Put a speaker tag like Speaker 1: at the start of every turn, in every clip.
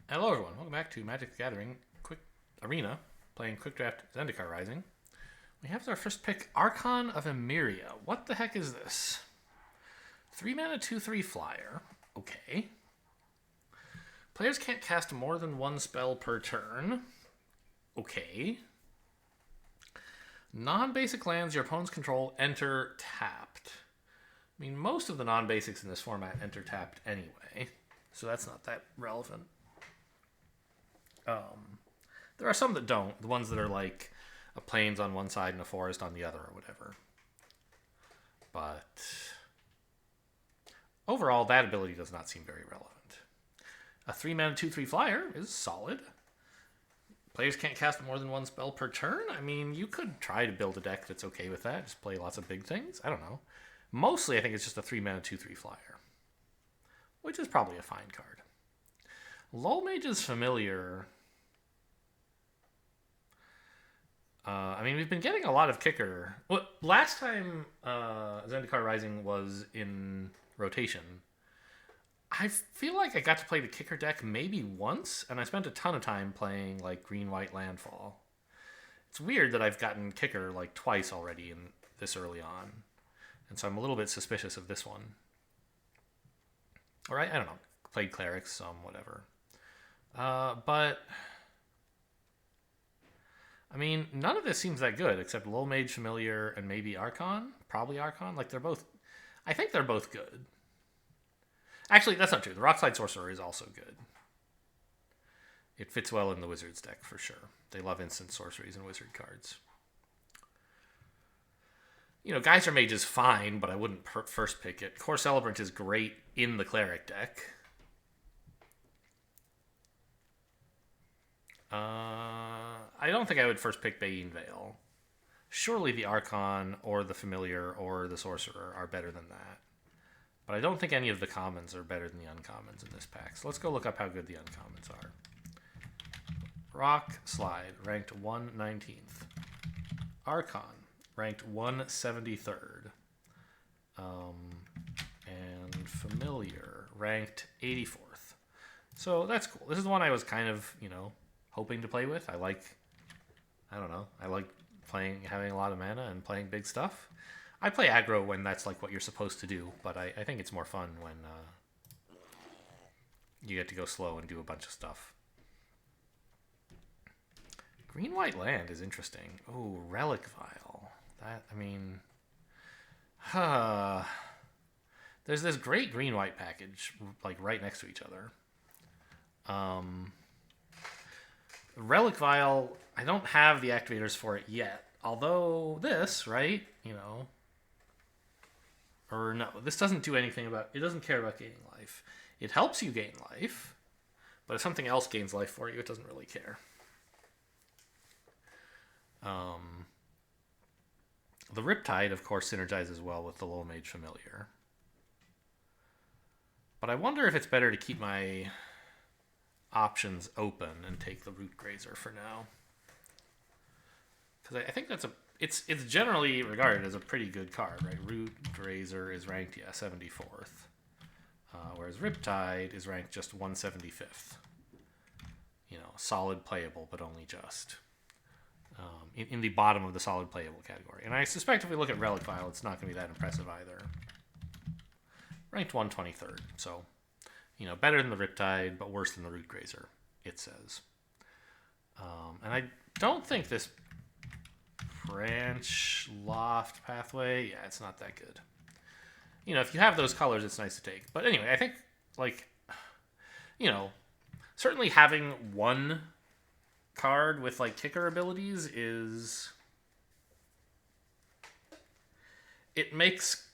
Speaker 1: Hello everyone, welcome back to Magic the Gathering Quick Arena, playing Quick Draft Zendikar Rising. We have our first pick, Archon of Emeria. What the heck is this? 3 mana, 2/3 flyer. Okay. Players can't cast more than one spell per turn. Okay. Non-basic lands your opponents control enter tapped. I mean, most of the non-basics in this format enter tapped anyway, so that's not that relevant. There are some that don't. The ones that are like a plains on one side and a forest on the other or whatever. But overall, that ability does not seem very relevant. A 3 mana 2/3 flyer is solid. Players can't cast more than one spell per turn. I mean, you could try to build a deck that's okay with that. Just play lots of big things. I don't know. Mostly, I think it's just a 3 mana 2/3 flyer, which is probably a fine card. Lull Mage's Familiar. I mean, we've been getting a lot of kicker. Well, last time Zendikar Rising was in rotation, I feel like I got to play the kicker deck maybe once, and I spent a ton of time playing like green-white landfall. It's weird that I've gotten kicker like twice already in this early on, and so I'm a little bit suspicious of this one. All right, I don't know. Played clerics, some whatever, but. I mean, none of this seems that good except Lull Mage Familiar and maybe Archon. Probably Archon. Like, they're both. I think they're both good. Actually, that's not true. The Rockslide Sorcerer is also good. It fits well in the Wizards deck for sure. They love instant sorceries and wizard cards. You know, Geyser Mage is fine, but I wouldn't first pick it. Core Celebrant is great in the Cleric deck. I don't think I would first pick Bayene Vale. Surely the Archon or the Familiar or the Sorcerer are better than that. But I don't think any of the commons are better than the uncommons in this pack. So let's go look up how good the uncommons are. Rock Slide, ranked 119th. Archon, ranked 173rd. And Familiar, ranked 84th. So that's cool. This is the one I was kind of, hoping to play with. I like having a lot of mana and playing big stuff. I play aggro when that's like what you're supposed to do, but I think it's more fun when you get to go slow and do a bunch of stuff. Green-white land is interesting. Oh, Relic Vial. There's this great green-white package like right next to each other. Relic Vial, I don't have the activators for it yet. Although this, right? Or no, this doesn't do anything about... It doesn't care about gaining life. It helps you gain life, but if something else gains life for you, it doesn't really care. The Riptide, of course, synergizes well with the Lull Mage Familiar. But I wonder if it's better to keep my options open and take the Root Grazer for now, because I think that's it's generally regarded as a pretty good card, right? Root Grazer is ranked 74th, whereas Riptide is ranked just 175th. Solid playable, but only just in the bottom of the solid playable category. And I suspect if we look at Relic Vial, it's not going to be that impressive either. Ranked 123rd, so. Better than the Riptide, but worse than the Root Grazer, it says. And I don't think this Branch Loft Pathway, it's not that good. If you have those colors, it's nice to take. But anyway, I think, certainly having one card with, kicker abilities is... It makes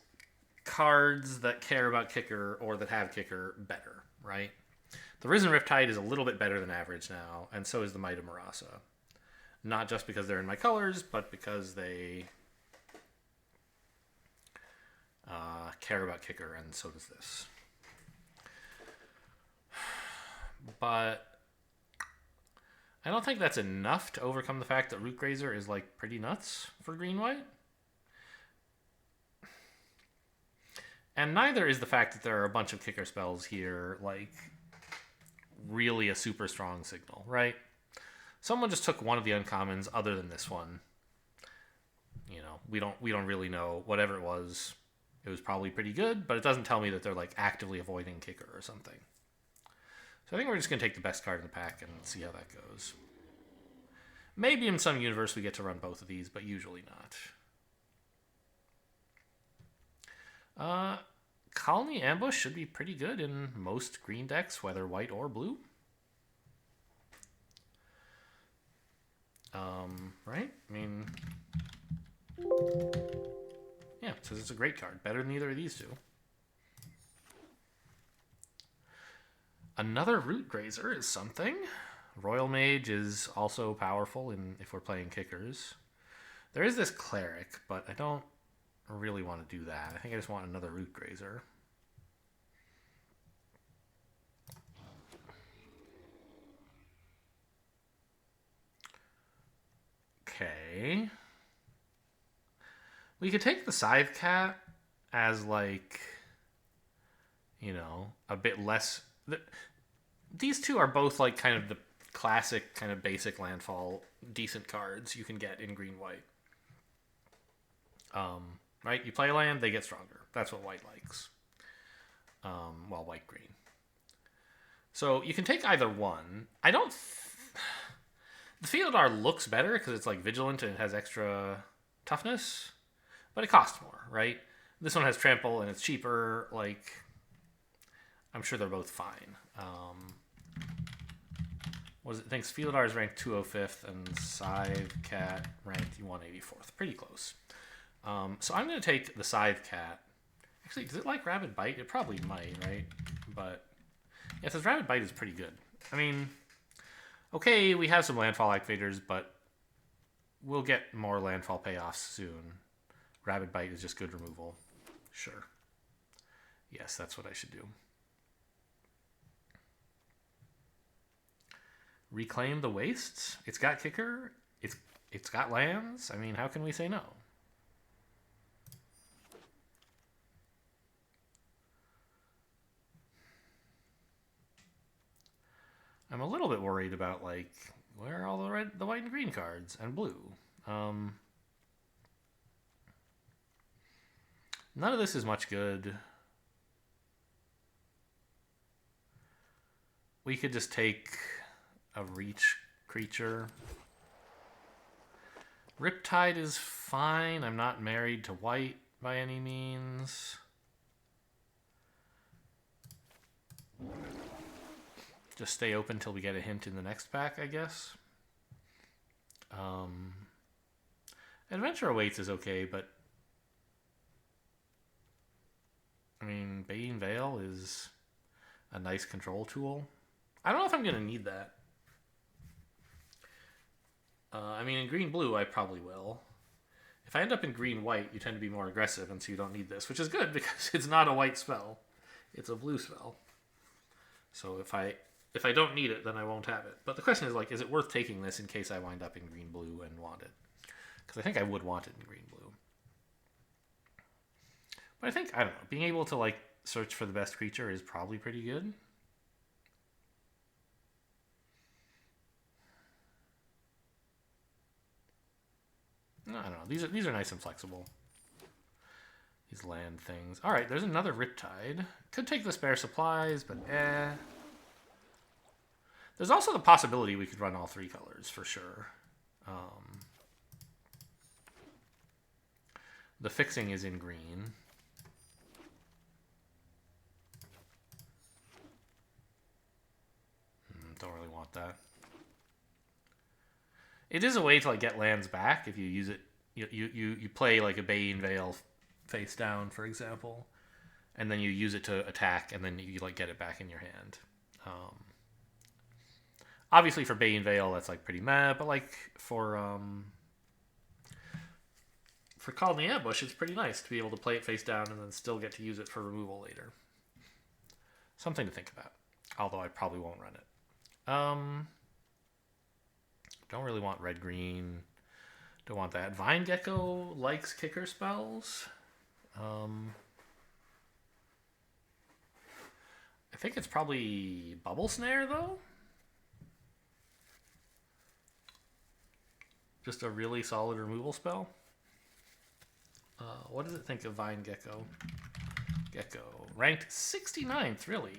Speaker 1: cards that care about kicker or that have kicker better, right? The Risen Riptide is a little bit better than average now, and so is the Might of Marasa. Not just because they're in my colors, but because they care about kicker, and so does this. But I don't think that's enough to overcome the fact that Root Grazer is pretty nuts for green-white. And neither is the fact that there are a bunch of kicker spells here, like really a super strong signal, right? Someone just took one of the uncommons other than this one. You know, we don't really know. Whatever it was probably pretty good, but it doesn't tell me that they're like actively avoiding kicker or something. So I think we're just gonna take the best card in the pack and see how that goes. Maybe in some universe we get to run both of these, but usually not. Colony Ambush should be pretty good in most green decks, whether white or blue. Right? I mean, yeah, it says it's a great card. Better than either of these two. Another Root Grazer is something. Royal Mage is also powerful if we're playing kickers. There is this Cleric, but I don't really want to do that. I think I just want another Root Grazer. Okay. We could take the Scythe Cat as like, you know, a bit less. These two are both like kind of the classic kind of basic landfall decent cards you can get in green-white. Right? You play a land, they get stronger. That's what white likes. Well, white-green. So you can take either one. I don't... The Theodar looks better because it's like vigilant and it has extra toughness, but it costs more, right? This one has trample and it's cheaper. Like, I'm sure they're both fine. What is it? Thanks. Theodar is ranked 205th and Scythe Cat ranked 184th. Pretty close. So I'm going to take the Scythe Cat. Actually, does it like Rabid Bite? It probably might, right? But yeah, it says Rabid Bite is pretty good. I mean, okay, we have some landfall activators, but we'll get more landfall payoffs soon. Rabid Bite is just good removal. Sure. Yes, that's what I should do. Reclaim the Wastes. It's got kicker. It's got lands. I mean, how can we say no? I'm a little bit worried about, like, where are all the white and green cards and blue? None of this is much good. We could just take a reach creature. Riptide is fine. I'm not married to white by any means. Just stay open till we get a hint in the next pack, I guess. Adventure Awaits is okay, but I mean, Bane Veil is a nice control tool. I don't know if I'm going to need that. I mean, in green-blue, I probably will. If I end up in green-white, you tend to be more aggressive, and so you don't need this, which is good because it's not a white spell. It's a blue spell. So if I don't need it, then I won't have it. But the question is, like, is it worth taking this in case I wind up in green-blue and want it? Because I think I would want it in green-blue. But I think, I don't know, being able to, like, search for the best creature is probably pretty good. I don't know. These are nice and flexible. These land things. All right, there's another Riptide. Could take the spare supplies, but There's also the possibility we could run all three colors for sure. The fixing is in green. Don't really want that. It is a way to like get lands back if you use it. You play like a Bane Veil face down, for example, and then you use it to attack, and then you like get it back in your hand. Obviously, for Bane Veil, that's like pretty meh, but like for Colony Ambush, it's pretty nice to be able to play it face down and then still get to use it for removal later. Something to think about. Although I probably won't run it. Don't really want red-green. Don't want that. Vine Gecko likes kicker spells. I think it's probably Bubble Snare, though. Just a really solid removal spell. What does it think of Vine Gecko? Gecko. Ranked 69th, really.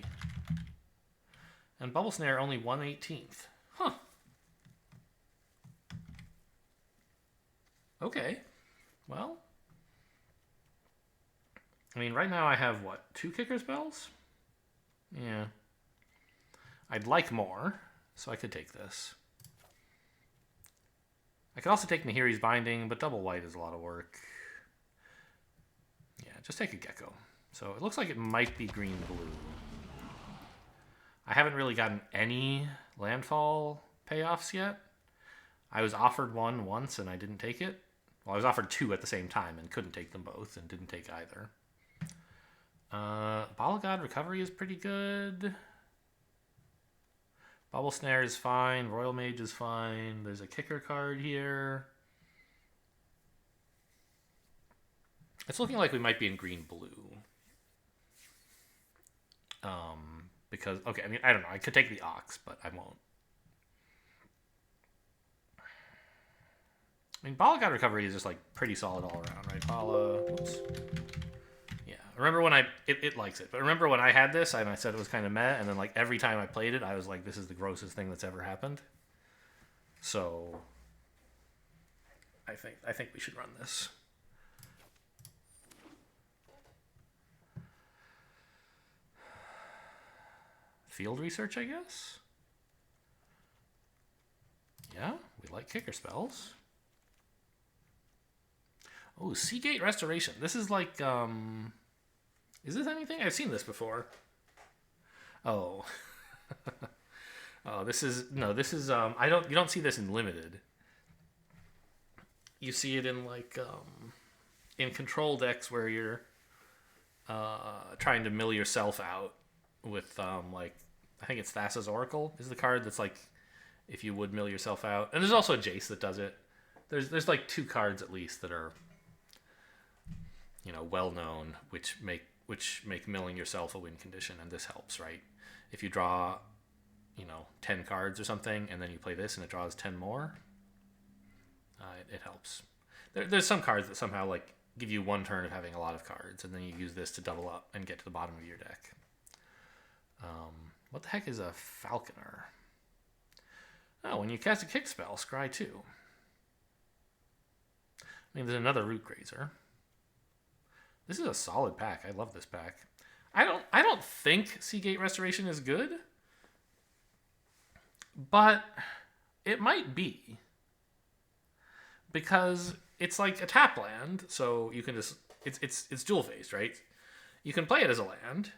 Speaker 1: And Bubble Snare only 118th. Huh. Okay. Well. I mean, right now I have, what, 2 kicker spells? Yeah. I'd like more, so I could take this. I could also take Nahiri's Binding, but double white is a lot of work. Yeah, just take a Gecko. So it looks like it might be green-blue. I haven't really gotten any landfall payoffs yet. I was offered one once and I didn't take it. Well, I was offered 2 at the same time and couldn't take them both and didn't take either. Ball of God Recovery is pretty good. Bubble Snare is fine. Royal Mage is fine. There's a kicker card here. It's looking like we might be in green-blue. Because, okay, I mean, I don't know. I could take the Ox, but I won't. I mean, Ball of God Recovery is just, like, pretty solid all around, right? Bala, oops. Yeah, remember when it likes it. But remember when I had this and I said it was kind of meh, and then, like, every time I played it, I was like, this is the grossest thing that's ever happened. So, I think we should run this. Field Research, I guess? Yeah, we like kicker spells. Oh, Seagate Restoration. This is like, is this anything? I've seen this before. Oh. Oh, this is, no, this is, you don't see this in Limited. You see it in, like, in Control decks where you're, trying to mill yourself out with, like, I think it's Thassa's Oracle is the card that's, like, if you would mill yourself out. And there's also Jace that does it. There's like 2 cards at least that are, you know, well known, which make milling yourself a win condition, and this helps, right? If you draw, you know, 10 cards or something, and then you play this and it draws 10 more, it helps. There's some cards that somehow, like, give you 1 turn of having a lot of cards, and then you use this to double up and get to the bottom of your deck. What the heck is a Falconer? Oh, when you cast a kick spell, scry 2. I mean, there's another Root Grazer. This is a solid pack. I love this pack. I don't think Seagate Restoration is good, but it might be, because it's like a tap land, so you can just it's dual phased, right? You can play it as a land,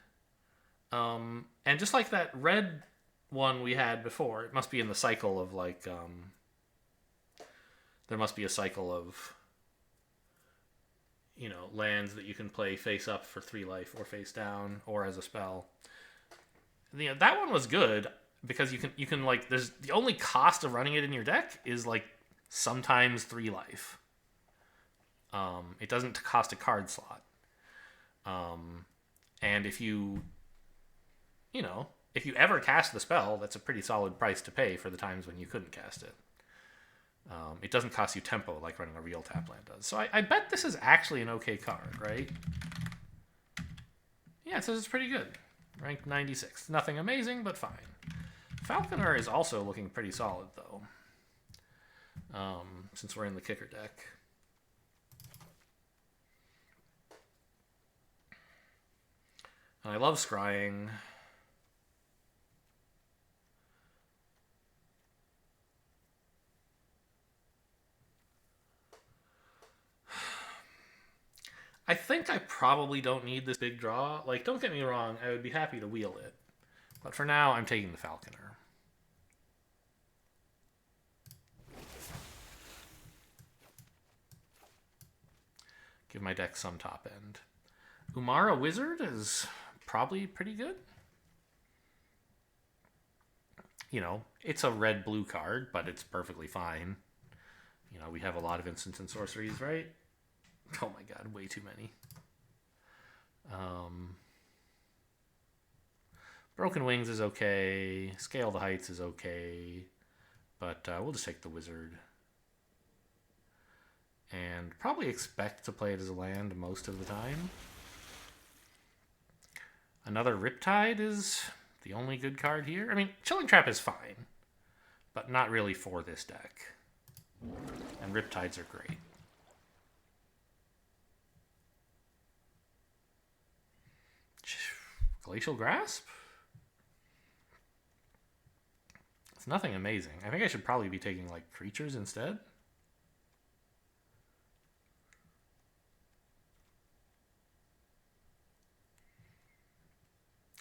Speaker 1: and just like that red one we had before, it must be in the cycle of, like, there must be a cycle of, you know, lands that you can play face up for 3 life or face down or as a spell. You know, that one was good because you can like, there's the only cost of running it in your deck is, like, sometimes 3 life. It doesn't cost a card slot. And if you know, if you ever cast the spell, that's a pretty solid price to pay for the times when you couldn't cast it. It doesn't cost you tempo like running a real tap land does. So I bet this is actually an okay card, right? Yeah, it says it's pretty good. Ranked 96. Nothing amazing, but fine. Falconer is also looking pretty solid, though. Since we're in the kicker deck. And I love scrying. I think I probably don't need this big draw. Like, don't get me wrong, I would be happy to wheel it. But for now, I'm taking the Falconer. Give my deck some top end. Umara Wizard is probably pretty good. You know, it's a red-blue card, but it's perfectly fine. You know, we have a lot of instants and sorceries, right? Oh my god, way too many. Broken Wings is okay. Scale the Heights is okay. But we'll just take the Wizard. And probably expect to play it as a land most of the time. Another Riptide is the only good card here. I mean, Chilling Trap is fine, but not really for this deck. And Riptides are great. Glacial Grasp? It's nothing amazing. I think I should probably be taking, like, creatures instead.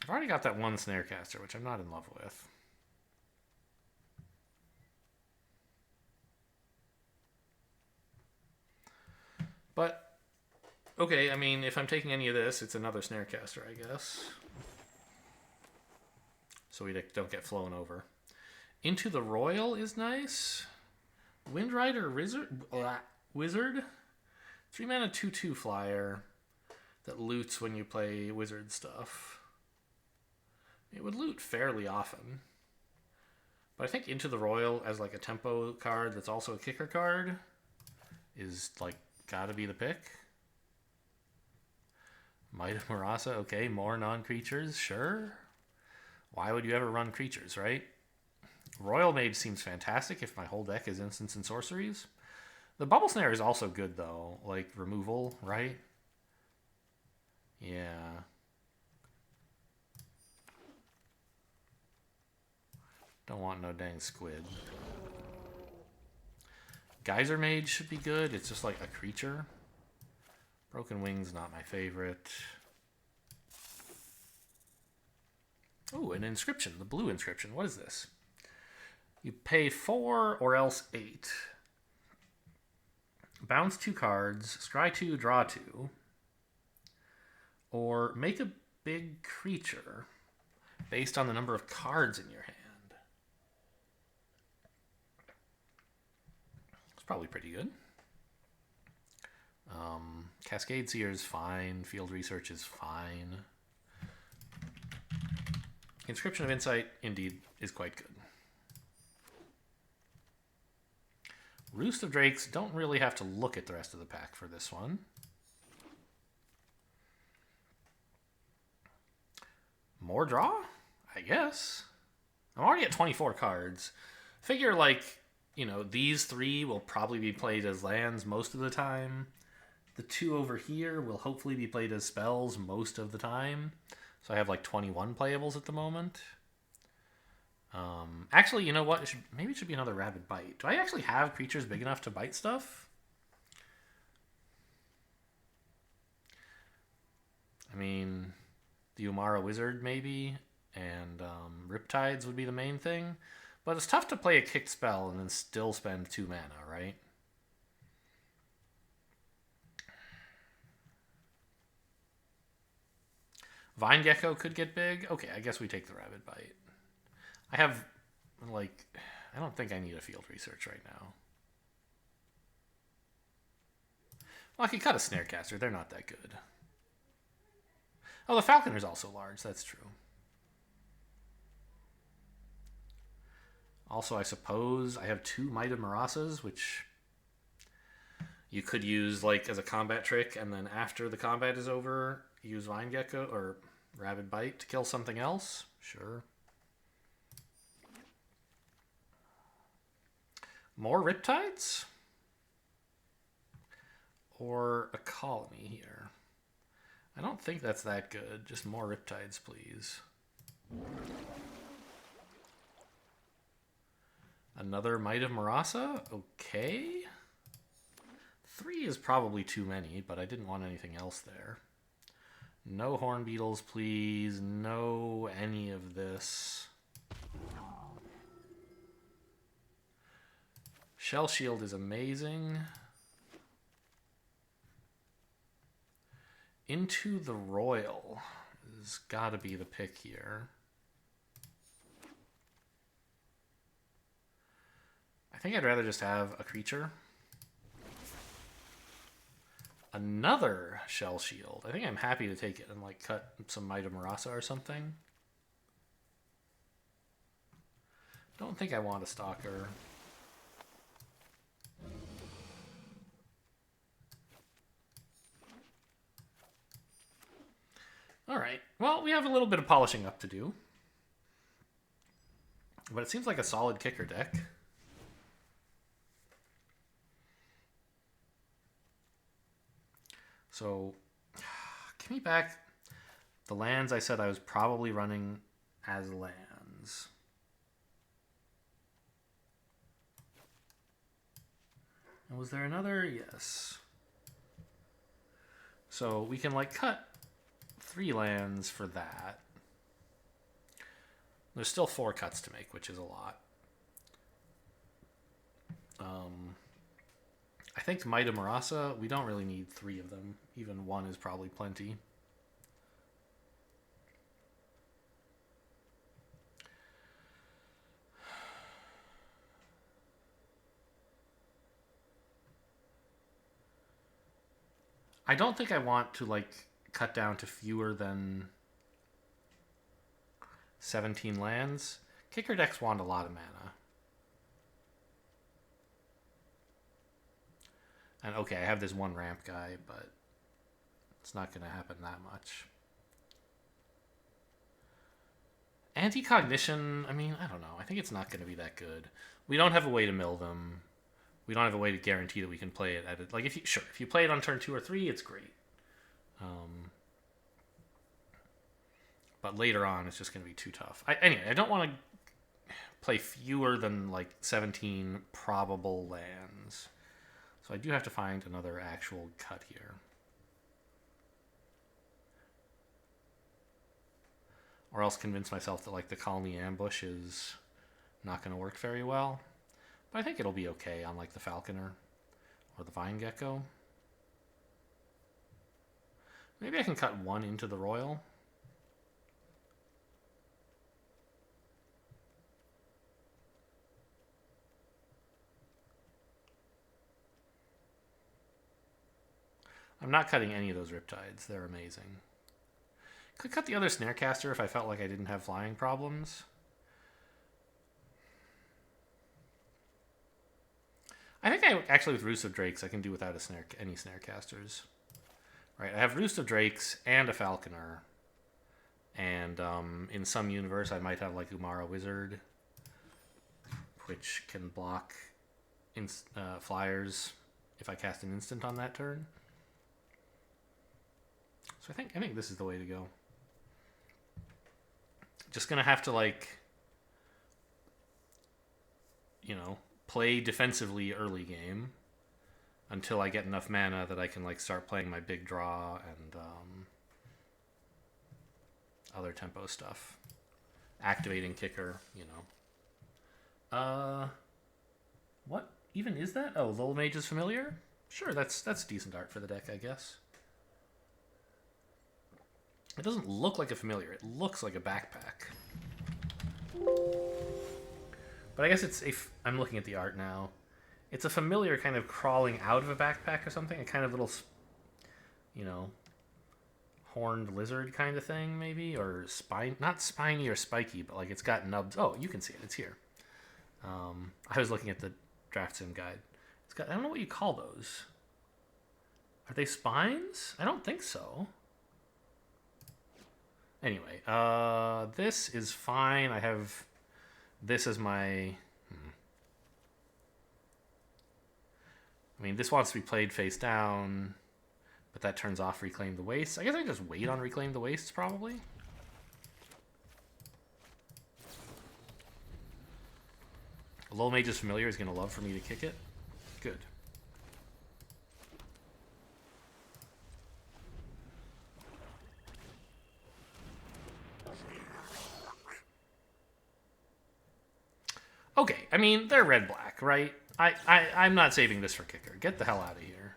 Speaker 1: I've already got that one Snarecaster, which I'm not in love with. But, okay, I mean, if I'm taking any of this, it's another Snarecaster, I guess. So we don't get flown over. Into the Royal is nice. Windrider Wizard. 3-mana 2/2 flyer that loots when you play wizard stuff. It would loot fairly often. But I think Into the Royal as like a tempo card that's also a kicker card is like gotta be the pick. Might of Marasa, okay, more non-creatures, sure. Why would you ever run creatures, right? Royal Mage seems fantastic if my whole deck is instants and sorceries. The Bubble Snare is also good though, like removal, right? Yeah. Don't want no dang squid. Geyser Mage should be good. It's just like a creature. Broken Wings, not my favorite. Oh, an inscription. The blue inscription. What is this? You pay 4 or else 8. Bounce 2 cards. Scry 2, draw 2. Or make a big creature based on the number of cards in your hand. It's probably pretty good. Cascade Seer is fine. Field Research is fine. Inscription of Insight, indeed, is quite good. Roost of Drakes, don't really have to look at the rest of the pack for this one. More draw? I guess. I'm already at 24 cards. Figure, like, you know, these 3 will probably be played as lands most of the time. The 2 over here will hopefully be played as spells most of the time. So I have like 21 playables at the moment. Actually, you know what? Maybe it should be another Rabid Bite. Do I actually have creatures big enough to bite stuff? I mean, the Umara Wizard maybe, and Riptides would be the main thing. But it's tough to play a kicked spell and then still spend 2 mana, right? Vine Gecko could get big. Okay, I guess we take the Rabid Bite. I have, like, I don't think I need a Field Research right now. Well, I could cut a Snarecaster. They're not that good. Oh, the Falconer's also large. That's true. Also, I suppose I have 2 Might of Marasas, which you could use like as a combat trick, and then after the combat is over, use Vine Gecko or Rabid Bite to kill something else. Sure. More Riptides? Or a colony here. I don't think that's that good. Just more Riptides, please. Another Might of Marasa? Okay. 3 is probably too many, but I didn't want anything else there. No Horn Beetles, please. No any of this. Shell Shield is amazing. Into the Royal has got to be the pick here. I think I'd rather just have a creature. Another Shell Shield. I think I'm happy to take it and like cut some Might of Marasa or something. Don't think I want a stalker. All right. Well, we have a little bit of polishing up to do. But it seems like a solid kicker deck. So, give me back the lands I said I was probably running as lands. And was there another? Yes. So we can like cut 3 lands for that. There's still 4 cuts to make, which is a lot. I think Might of Marasa, we don't really need 3 of them. Even 1 is probably plenty. I don't think I want to like cut down to fewer than 17 lands. Kicker decks want a lot of mana. And okay, I have this 1 ramp guy, but it's not going to happen that much. Anti-cognition, I mean, I don't know. I think it's not going to be that good. We don't have a way to mill them. We don't have a way to guarantee that we can play it at it. Like, if you play it on turn 2 or 3, it's great. But later on, it's just going to be too tough. Anyway, I don't want to play fewer than like 17 probable lands. So I do have to find another actual cut here. Or else convince myself that like the Colony Ambush is not going to work very well. But I think it'll be okay on like the Falconer or the Vine Gecko. Maybe I can cut 1 into the Royal. I'm not cutting any of those Riptides. They're amazing. Could cut the other Snarecaster if I felt like I didn't have flying problems. I think actually with Roost of Drakes I can do without any Snarecasters. Right, I have Roost of Drakes and a Falconer. And in some universe I might have like Umara Wizard, which can block flyers if I cast an instant on that turn. So I think this is the way to go. Just gonna have to like, you know, play defensively early game until I get enough mana that I can like start playing my big draw and other tempo stuff. Activating kicker, you know. What even is that? Oh, Lol Mage's Familiar? Sure, that's decent art for the deck, I guess. It doesn't look like a familiar. It looks like a backpack. But I guess it's I'm looking at the art now. It's a familiar kind of crawling out of a backpack or something. A kind of little, you know, horned lizard kind of thing, maybe? Or not spiny or spiky, but like it's got nubs. Oh, you can see it. It's here. I was looking at the draft sim guide. It's got, I don't know what you call those. Are they spines? I don't think so. Anyway, this is fine. I have this as my... I mean, this wants to be played face down, but that turns off Reclaim the Wastes. I guess I can just wait on Reclaim the Wastes, probably. Lol Mage's Familiar is going to love for me to kick it. Good. Okay, I mean, they're red-black, right? I'm not saving this for kicker. Get the hell out of here.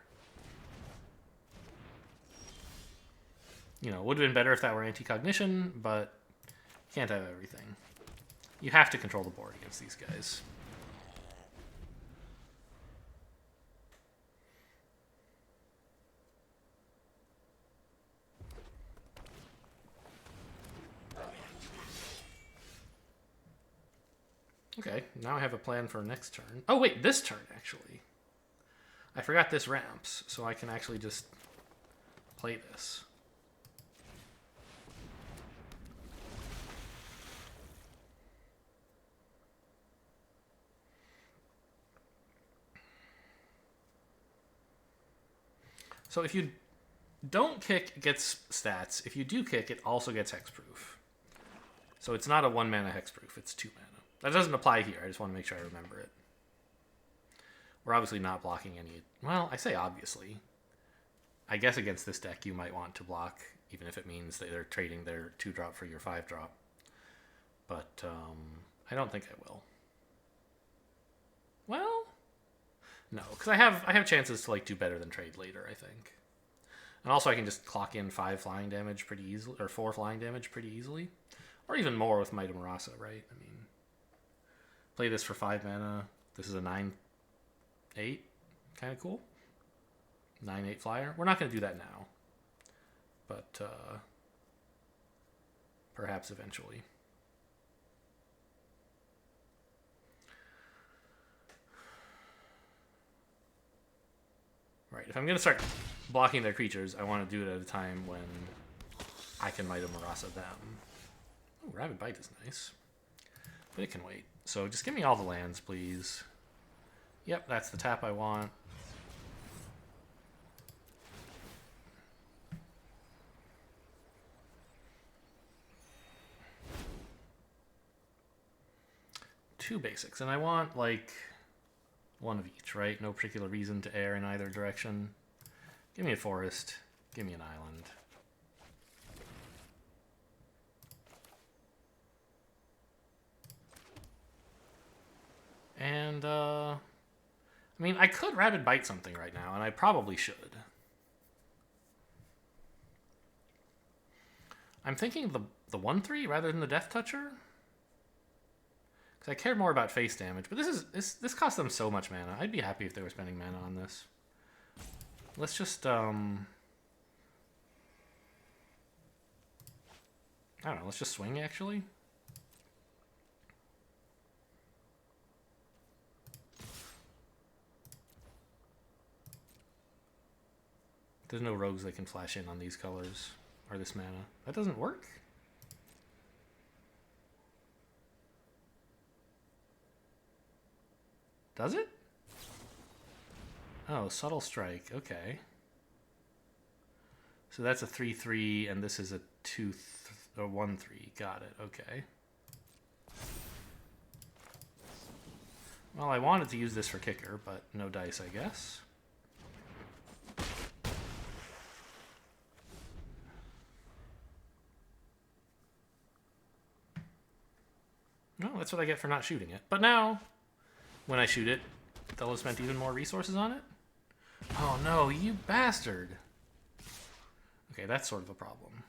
Speaker 1: You know, would have been better if that were anti-cognition, but you can't have everything. You have to control the board against these guys. Okay. Okay, now I have a plan for next turn. Oh wait, this turn actually. I forgot this ramps, so I can actually just play this. So if you don't kick, it gets stats. If you do kick, it also gets hexproof. So it's not a 1 mana hexproof, it's 2 mana. That doesn't apply here, I just want to make sure I remember it. We're obviously not blocking any... Well, I say obviously. I guess against this deck you might want to block, even if it means that they're trading their 2-drop for your 5-drop. But I don't think I will. Well, no, because I have chances to like do better than trade later, I think. And also I can just clock in 5 flying damage pretty easily, or 4 flying damage pretty easily. Or even more with Might of Marasa, right? I mean, play this for 5 mana. This is a 9/8. Kind of cool. 9/8 flyer. We're not going to do that now. But perhaps eventually. Right, if I'm going to start blocking their creatures, I want to do it at a time when I can Might of Marasa them. Oh, Rabid Bite is nice. But it can wait. So just give me all the lands, please. Yep, that's the tap I want. Two basics, and I want, like, one of each, right? No particular reason to err in either direction. Give me a forest. Give me an island. And, I mean, I could Rabid Bite something right now, and I probably should. I'm thinking the 1/3 rather than the Death Toucher. Because I care more about face damage, but this costs them so much mana. I'd be happy if they were spending mana on this. Let's just, I don't know, let's just swing, actually. There's no rogues that can flash in on these colors, or this mana. That doesn't work? Does it? Oh, Subtle Strike, okay. So that's a 3/3, and this is a 1/3. Got it, okay. Well, I wanted to use this for kicker, but no dice, I guess. No, that's what I get for not shooting it. But now, when I shoot it, they'll have spent even more resources on it? Oh no, you bastard! Okay, that's sort of a problem.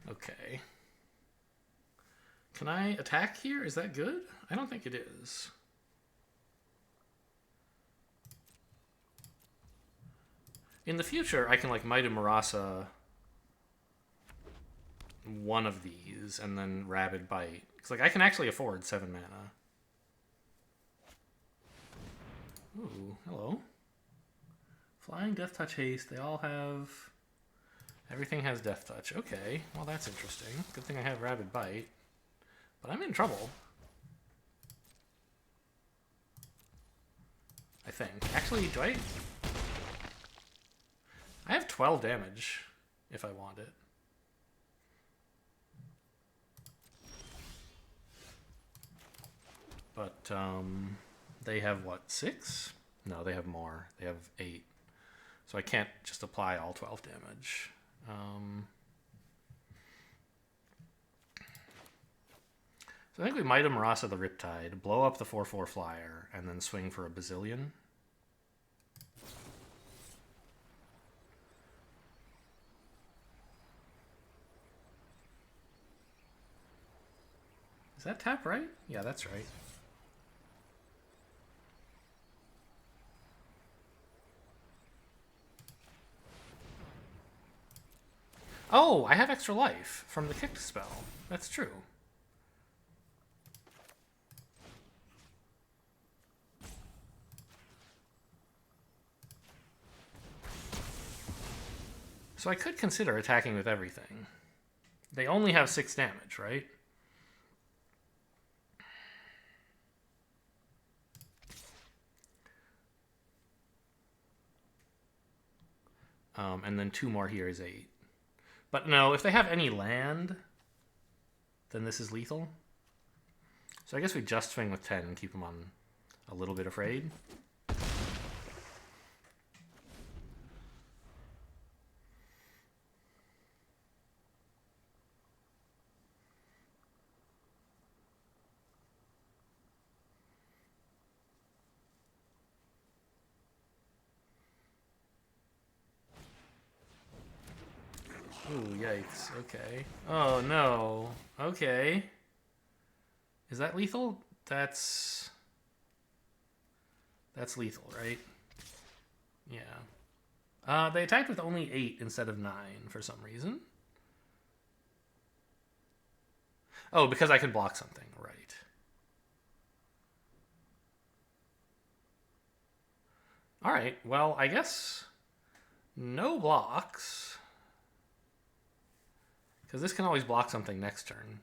Speaker 1: Okay. Can I attack here? Is that good? I don't think it is. In the future, I can like Might of Marasa one of these and then Rabid Bite. Because like I can actually afford 7 mana. Ooh, hello. Flying, Death Touch, Haste. They all have... Everything has Death Touch. Okay, well that's interesting. Good thing I have Rabid Bite. But I'm in trouble. I think. Actually, do I... I have 12 damage if I want it. But, they have what, 6? No, they have more. They have 8. So I can't just apply all 12 damage. So I think we might have Marasa the Riptide, blow up the 4/4 flyer, and then swing for a bazillion. Is that tap right? Yeah, that's right. Oh, I have extra life from the kicked spell. That's true. So I could consider attacking with everything. They only have 6 damage, right? And then 2 more here is 8. But no, if they have any land, then this is lethal. So I guess we just swing with 10 and keep them on a little bit afraid. Ooh, yikes. Okay. Oh, no. Okay. Is that lethal? That's lethal, right? Yeah. They attacked with only 8 instead of 9 for some reason. Oh, because I can block something, right. Alright, well, I guess no blocks. Because this can always block something next turn.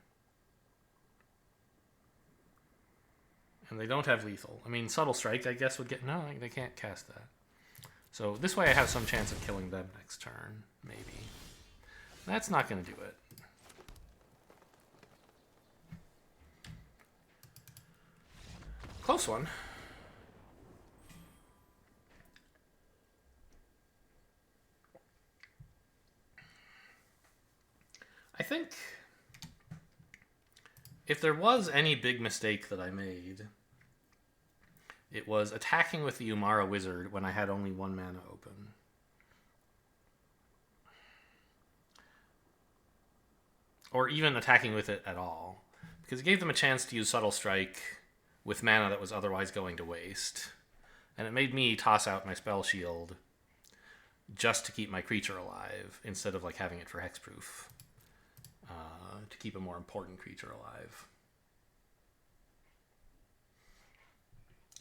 Speaker 1: And they don't have lethal. I mean, Subtle Strike, I guess, would get... No, they can't cast that. So this way I have some chance of killing them next turn, maybe. That's not going to do it. Close one. I think if there was any big mistake that I made, it was attacking with the Umara Wizard when I had only 1 mana open. Or even attacking with it at all. Because it gave them a chance to use Subtle Strike with mana that was otherwise going to waste. And it made me toss out my Spell Shield just to keep my creature alive, instead of like having it for hexproof. To keep a more important creature alive.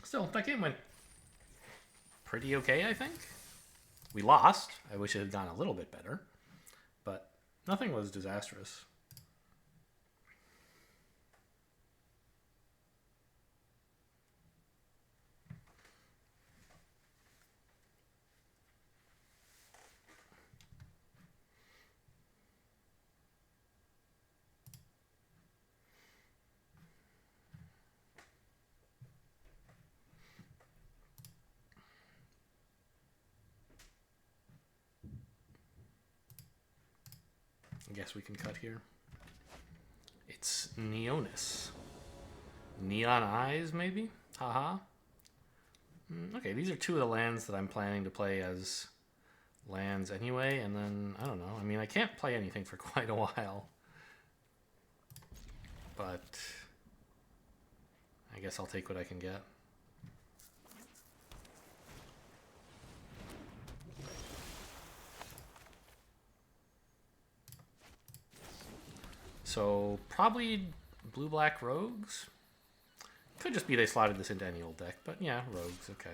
Speaker 1: Still, that game went pretty okay, I think. We lost. I wish it had gone a little bit better. But nothing was disastrous. I guess we can cut here. It's Neonis. Neon Eyes, maybe? Haha. Okay, these are 2 of the lands that I'm planning to play as lands anyway, and then, I don't know. I mean, I can't play anything for quite a while. But I guess I'll take what I can get. So, probably blue-black rogues? Could just be they slotted this into any old deck, but yeah, rogues, okay.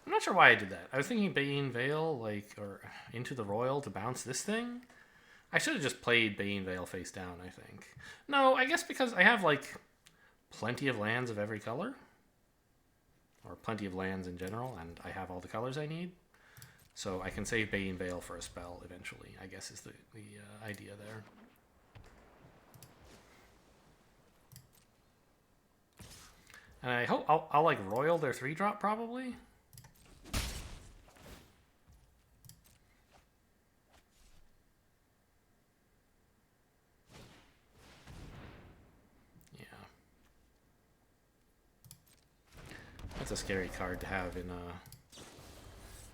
Speaker 1: I'm not sure why I did that. I was thinking Bane Veil, like, or Into the Royal to bounce this thing. I should have just played Bane Veil face down, I think. No, I guess because I have, like, plenty of lands of every color. Or plenty of lands in general, and I have all the colors I need. So I can save Bane Veil for a spell eventually, I guess is the idea there. And I hope I'll like Royal their 3-drop probably. That's a scary card to have in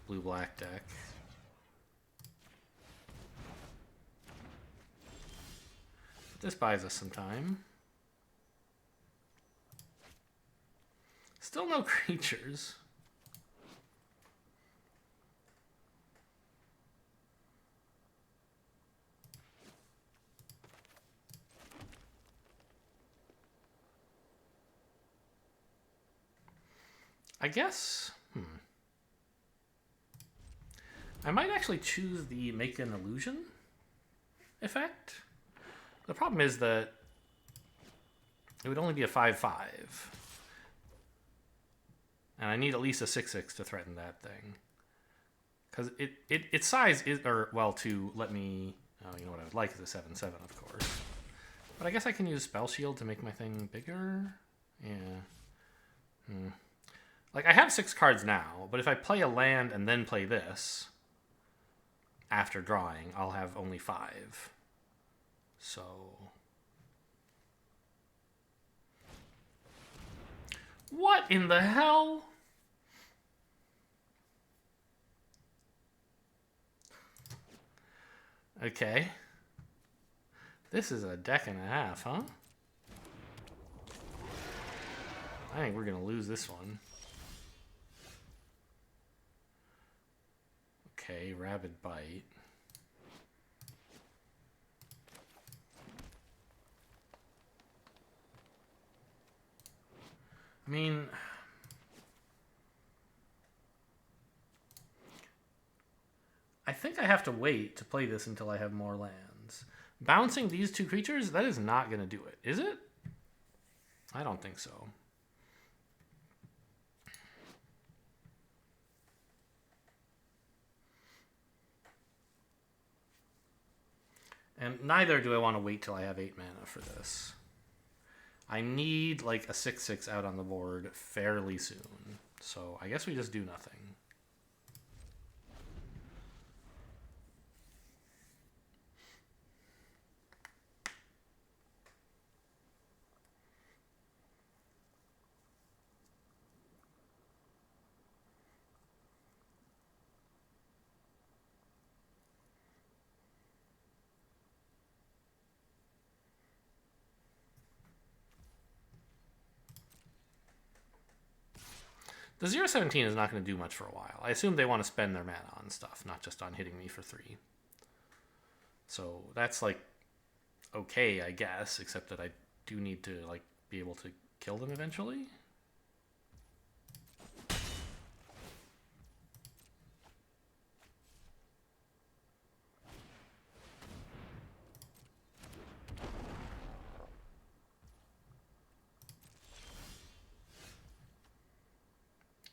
Speaker 1: blue-black deck. But this buys us some time. Still no creatures. I guess, I might actually choose the Make an Illusion effect. The problem is that it would only be a 5/5. And I need at least a 6/6 to threaten that thing. Because its size is, or, well, to let me, you know what I would like is a 7/7, of course. But I guess I can use Spell Shield to make my thing bigger. Yeah. Like, I have 6 cards now, but if I play a land and then play this, after drawing, I'll have only 5. So... what in the hell? Okay. This is a deck and a half, huh? I think we're going to lose this one. Okay, Rabid Bite. I mean, I think I have to wait to play this until I have more lands. Bouncing these 2 creatures, that is not going to do it, is it? I don't think so. And neither do I want to wait till I have 8 mana for this. I need like a 6/6 out on the board fairly soon. So I guess we just do nothing. The 0/17 is not going to do much for a while. I assume they want to spend their mana on stuff, not just on hitting me for 3. So that's like okay, I guess, except that I do need to like be able to kill them eventually.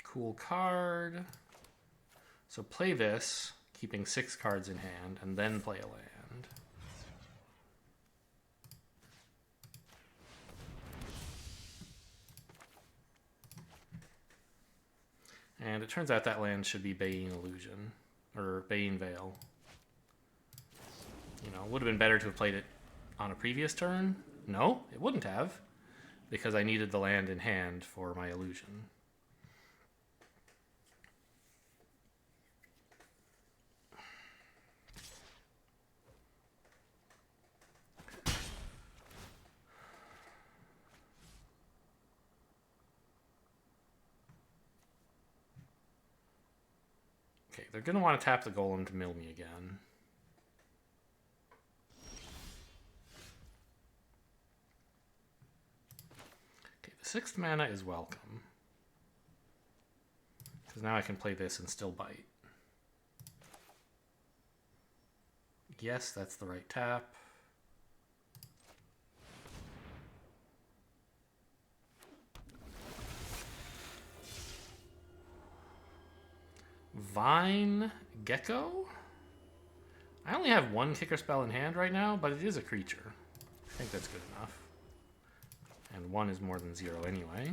Speaker 1: Cool card. So play this, keeping 6 cards in hand, and then play a land. And it turns out that land should be Baying Illusion, or Baying Veil. You know, it would have been better to have played it on a previous turn. No, it wouldn't have, because I needed the land in hand for my illusion. Okay, they're going to want to tap the golem to mill me again. Okay, the 6th mana is welcome. Because now I can play this and still bite. Yes, that's the right tap. Vine Gecko? I only have 1 kicker spell in hand right now, but it is a creature. I think that's good enough. And 1 is more than 0 anyway.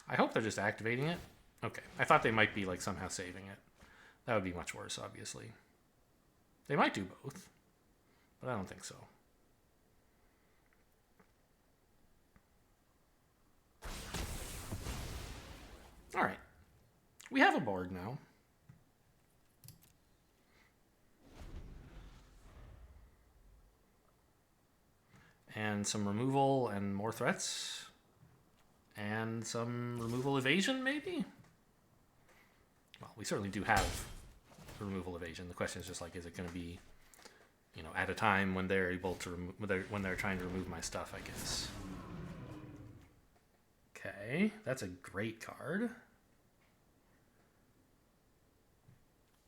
Speaker 1: I hope they're just activating it. Okay, I thought they might be like somehow saving it. That would be much worse, obviously. They might do both. but I don't think so. All right, we have a board now. And some removal and more threats. And some removal evasion, maybe? Well, we certainly do have removal evasion. The question is just like, is it going to be, you know, at a time when they're able to when they're trying to remove my stuff, I guess. Okay, that's a great card.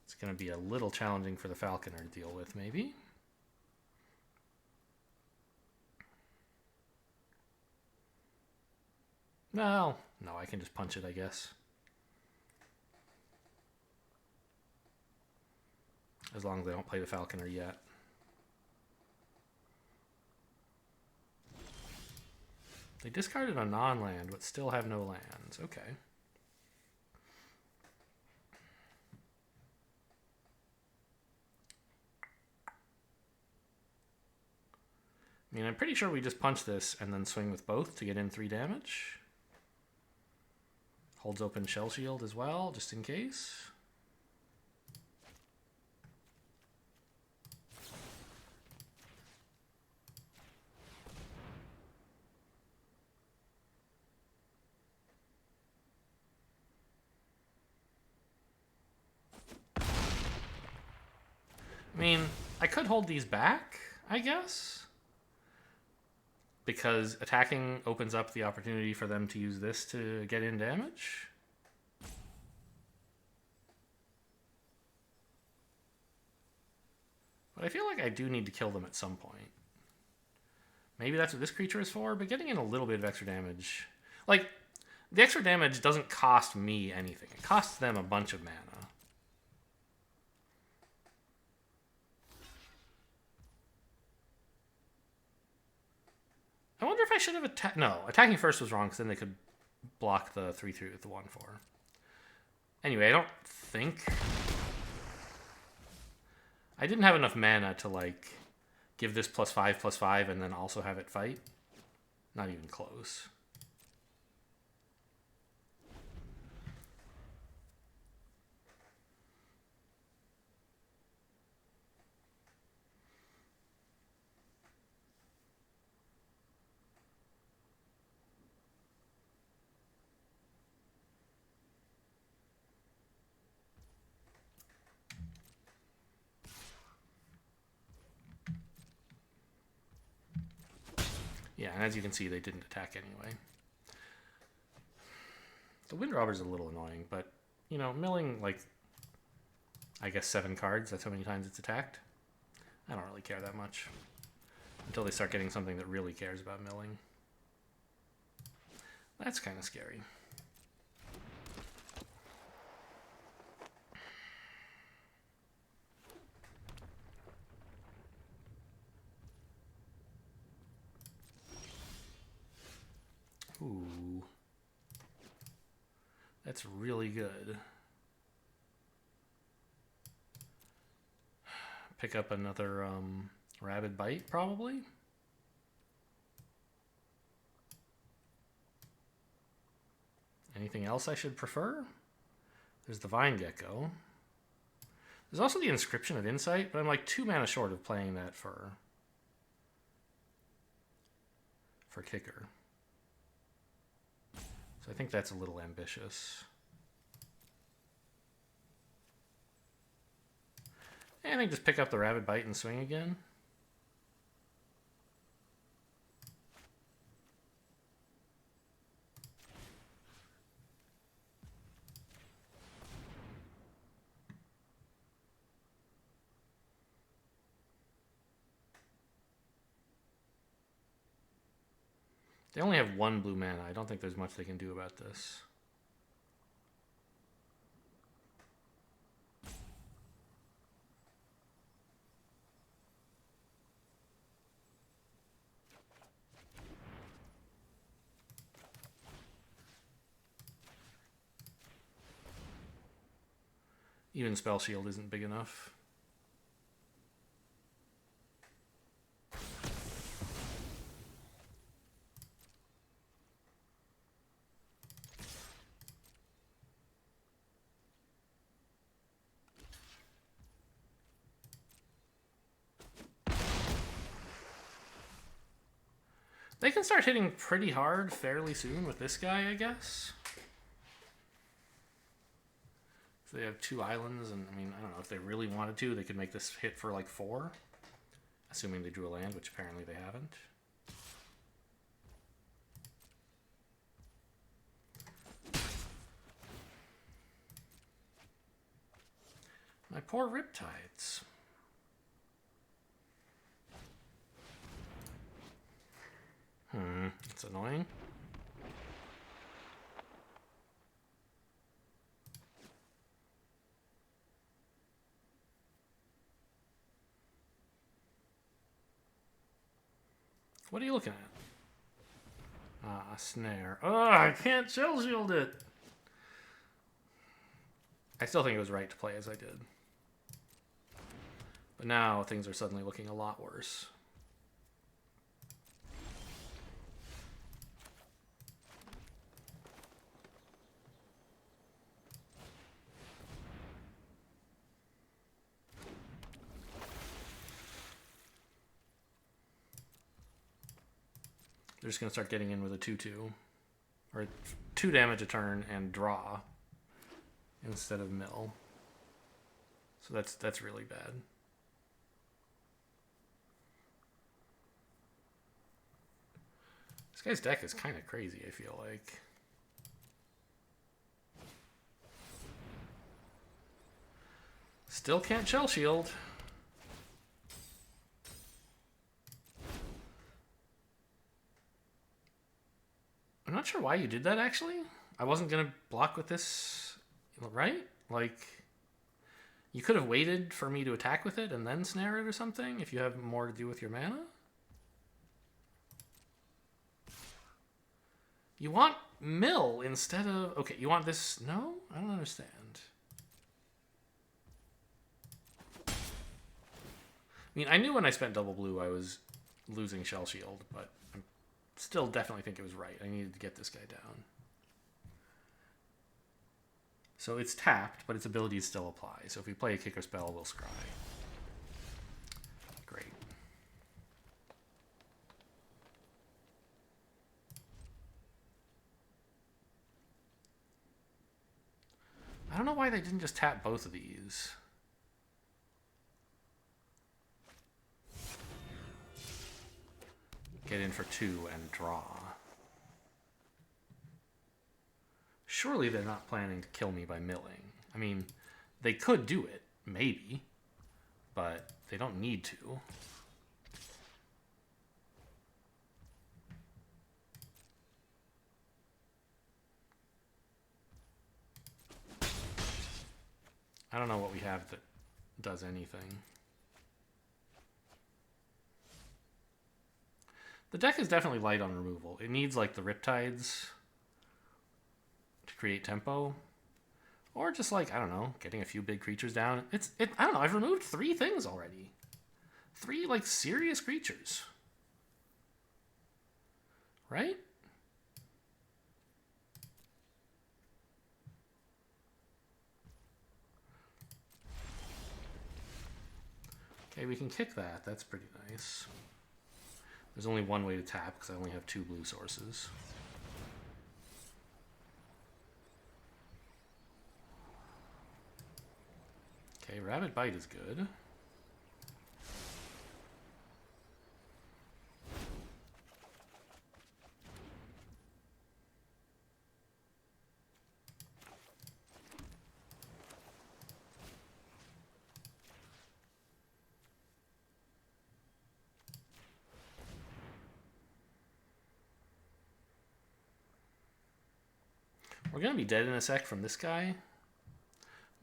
Speaker 1: It's going to be a little challenging for the Falconer to deal with, maybe. No, I can just punch it, I guess. As long as they don't play the Falconer yet. They discarded a non-land, but still have no lands. Okay. I mean, I'm pretty sure we just punch this and then swing with both to get in 3 damage. Holds open Shell Shield as well, just in case. I mean, I could hold these back, I guess. Because attacking opens up the opportunity for them to use this to get in damage. But I feel like I do need to kill them at some point. Maybe that's what this creature is for, but getting in a little bit of extra damage... Like, the extra damage doesn't cost me anything. It costs them a bunch of mana. I wonder if I should have attacked... No, attacking first was wrong, because then they could block the 3/3 with the 1/4. Anyway, I don't think... I didn't have enough mana to, like, give this +5/+5 and then also have it fight. Not even close. Yeah, and as you can see, they didn't attack anyway. The Windrobber's a little annoying, but, you know, milling, like, I guess 7 cards, that's how many times it's attacked. I don't really care that much. Until they start getting something that really cares about milling. That's kind of scary. Ooh. That's really good. Pick up another Rabid Bite, probably. Anything else I should prefer? There's the Vine Gecko. There's also the Inscription of Insight, but I'm like 2 mana short of playing that for kicker. So I think that's a little ambitious. And I think just pick up the Rabid Bite and swing again. They only have 1 blue mana. I don't think there's much they can do about this. Even Spell Shield isn't big enough. They can start hitting pretty hard fairly soon with this guy, I guess. So they have 2 islands, and I mean, I don't know, if they really wanted to, they could make this hit for like 4. Assuming they drew a land, which apparently they haven't. My poor Riptides. It's annoying. What are you looking at? A snare. Oh, I can't shell shield it. I still think it was right to play as I did. But now things are suddenly looking a lot worse. They're just going to start getting in with a 2/2. Or 2 damage a turn and draw instead of mill. So that's really bad. This guy's deck is kind of crazy, I feel like. Still can't shell shield. I'm not sure why you did that, actually. I wasn't going to block with this, right? Like, you could have waited for me to attack with it and then snare it or something if you have more to do with your mana. You want mill instead of... Okay, you want this... No? I don't understand. I mean, I knew when I spent double blue I was losing shell shield, but I still definitely think it was right. I needed to get this guy down. So it's tapped, but its abilities still apply. So if we play a kicker spell, we'll scry. Great. I don't know why they didn't just tap both of these. Get in for 2 and draw. Surely they're not planning to kill me by milling. I mean, they could do it, maybe, but they don't need to. I don't know what we have that does anything. The deck is definitely light on removal. It needs like the Riptides to create tempo. Or just like, I don't know, getting a few big creatures down. I don't know, I've removed 3 things already. 3 like serious creatures. Right? Okay, we can kick that. That's pretty nice. There's only one way to tap because I only have 2 blue sources. Okay, Rabbit Bite is good. We're going to be dead in a sec from this guy,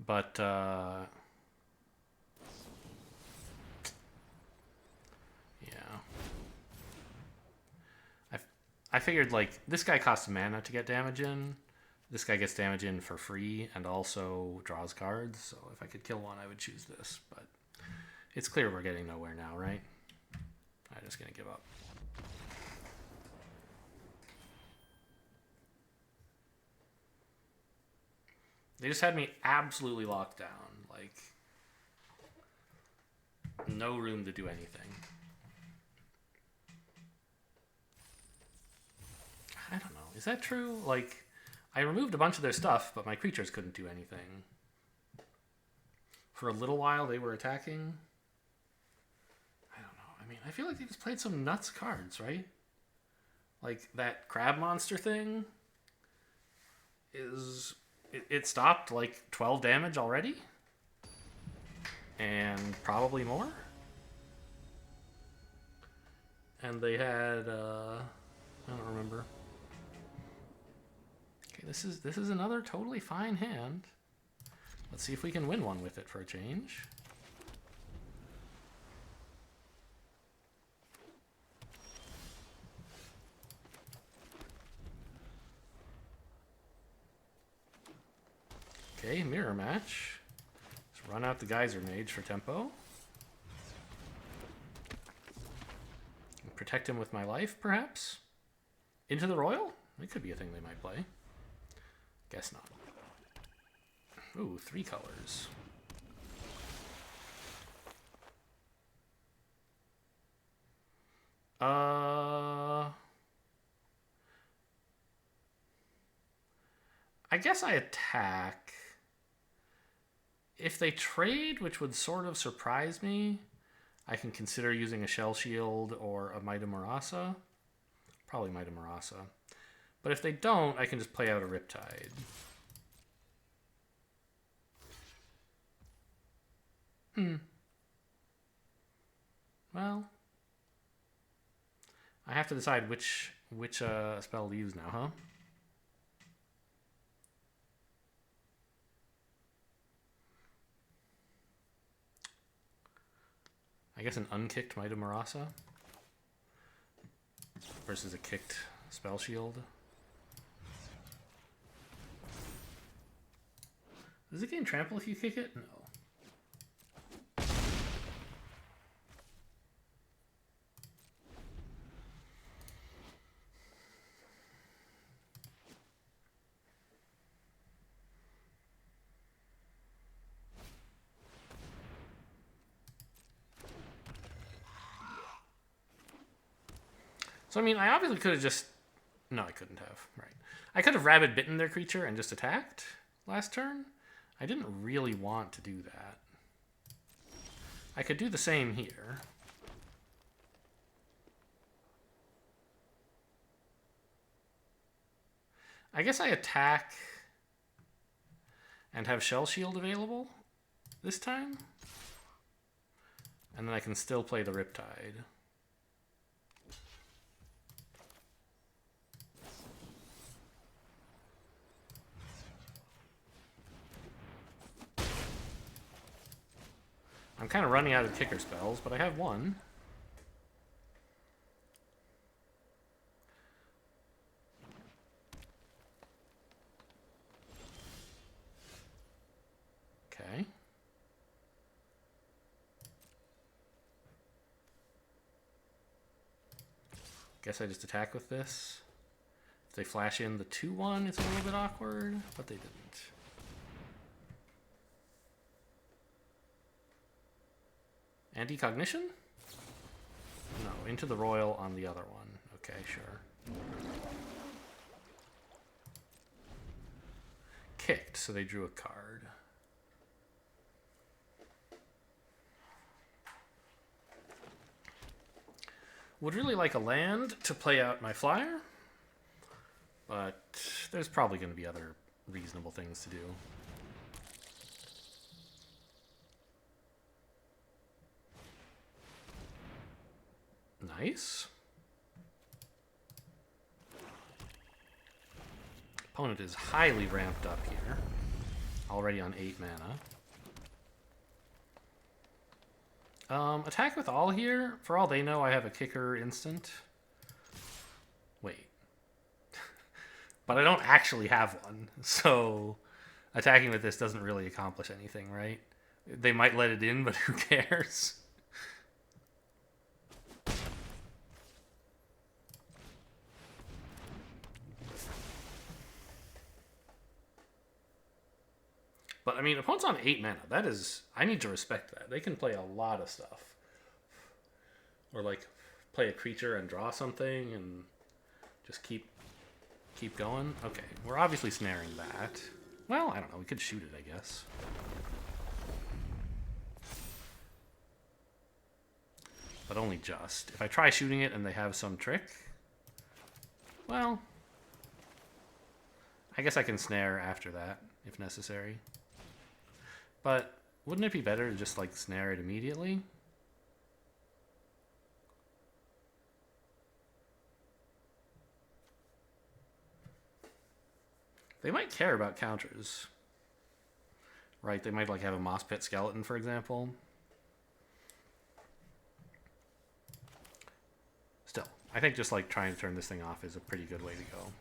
Speaker 1: but yeah. I figured like this guy costs mana to get damage in. This guy gets damage in for free and also draws cards. So if I could kill one, I would choose this. But it's clear we're getting nowhere now, right? I'm just going to give up. They just had me absolutely locked down. Like, no room to do anything. I don't know. Is that true? Like, I removed a bunch of their stuff, but my creatures couldn't do anything. For a little while, they were attacking. I don't know. I mean, I feel like they just played some nuts cards, right? Like, that crab monster thing is... It stopped, like, 12 damage already? And probably more? And they had, I don't remember. Okay, this is another totally fine hand. Let's see if we can win one with it for a change. Okay, mirror match. Let's run out the Geyser Mage for tempo. Protect him with my life, perhaps? Into the Royal? It could be a thing they might play. Guess not. Ooh, 3 colors. I guess I attack. If they trade, which would sort of surprise me, I can consider using a Shell Shield or a Might of Marasa. Probably Might of Marasa. But if they don't, I can just play out a Riptide. Well, I have to decide which spell to use now, huh? I guess an unkicked Might of Marasa versus a kicked Spell Shield. Does it gain trample if you kick it? No. So, I mean, I obviously could have just... No, I couldn't have. Right. I could have Rabid Bitten their creature and just attacked last turn. I didn't really want to do that. I could do the same here. I guess I attack and have Shell Shield available this time. And then I can still play the Riptide. I'm kind of running out of kicker spells, but I have one. Okay. Guess I just attack with this. If they flash in the 2/1, it's a little bit awkward, but they didn't. Anti-cognition? No, into the Royal on the other one. Okay, sure. Kicked, so they drew a card. Would really like a land to play out my flyer, but there's probably going to be other reasonable things to do. Nice. Opponent is highly ramped up here. Already on 8 mana. Attack with all here. For all they know, I have a kicker instant. Wait. But I don't actually have one. So attacking with this doesn't really accomplish anything, right? They might let it in, but who cares? But, I mean, opponent's on 8 mana. That is... I need to respect that. They can play a lot of stuff. Or, like, play a creature and draw something and just keep Keep going. Okay, we're obviously snaring that. Well, I don't know. We could shoot it, I guess. But only just. If I try shooting it and they have some trick, well, I guess I can snare after that, if necessary. But wouldn't it be better to just, like, snare it immediately? They might care about counters. Right, they might, like, have a moss pit skeleton, for example. Still, I think just, like, trying to turn this thing off is a pretty good way to go.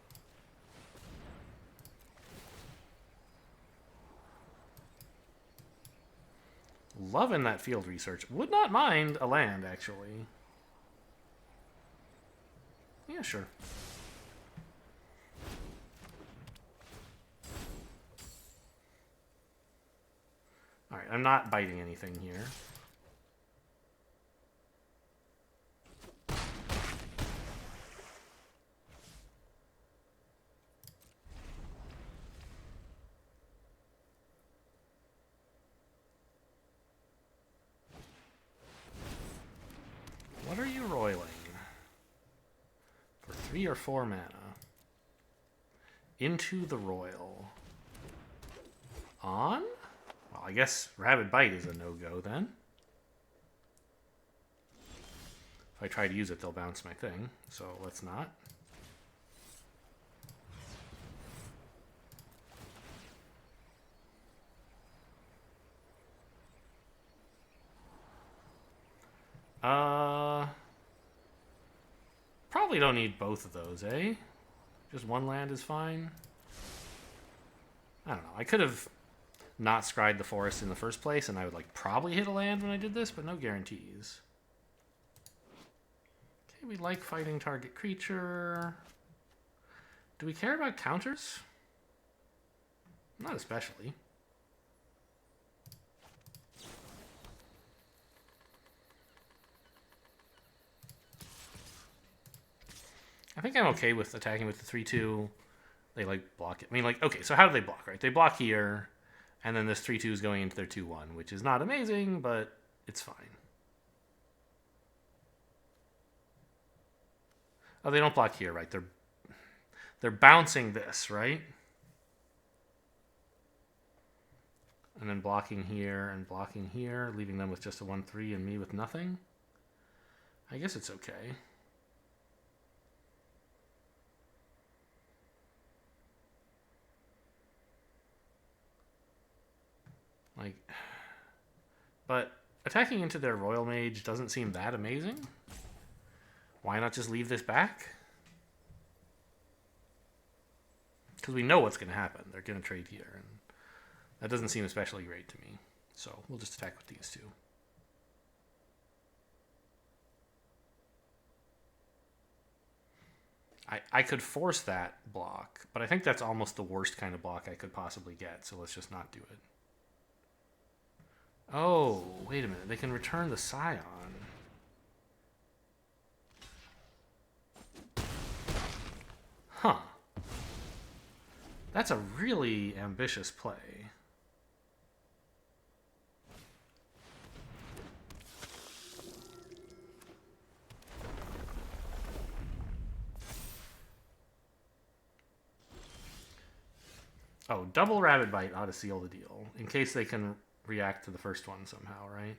Speaker 1: Loving that field research. Would not mind a land, actually. Yeah, sure. Alright, I'm not biting anything here. What are you roiling? For 3 or 4 mana. Into the royal. On? Well, I guess Rabid Bite is a no-go then. If I try to use it, they'll bounce my thing, so let's not. Probably don't need both of those, eh? Just one land is fine. I don't know. I could have not scryed the forest in the first place, and I would like probably hit a land when I did this, but no guarantees. Okay, we like fighting target creature. Do we care about counters? Not especially. I think I'm okay with attacking with the 3/2. They like block it. I mean, like, okay, so how do they block, right? They block here, and then this 3/2 is going into their 2/1, which is not amazing, but it's fine. Oh, they don't block here, right? They're bouncing this, right? And then blocking here and blocking here, leaving them with just a 1/3 and me with nothing. I guess it's okay. Like, but attacking into their Royal Mage doesn't seem that amazing. Why not just leave this back? Because we know what's going to happen. They're going to trade here, and that doesn't seem especially great to me. So we'll just attack with these two. I could force that block, but I think that's almost the worst kind of block I could possibly get, so let's just not do it. Oh, wait a minute. They can return the Scion. Huh. That's a really ambitious play. Oh, double Rabid Bite ought to seal the deal, in case they can react to the first one somehow, right?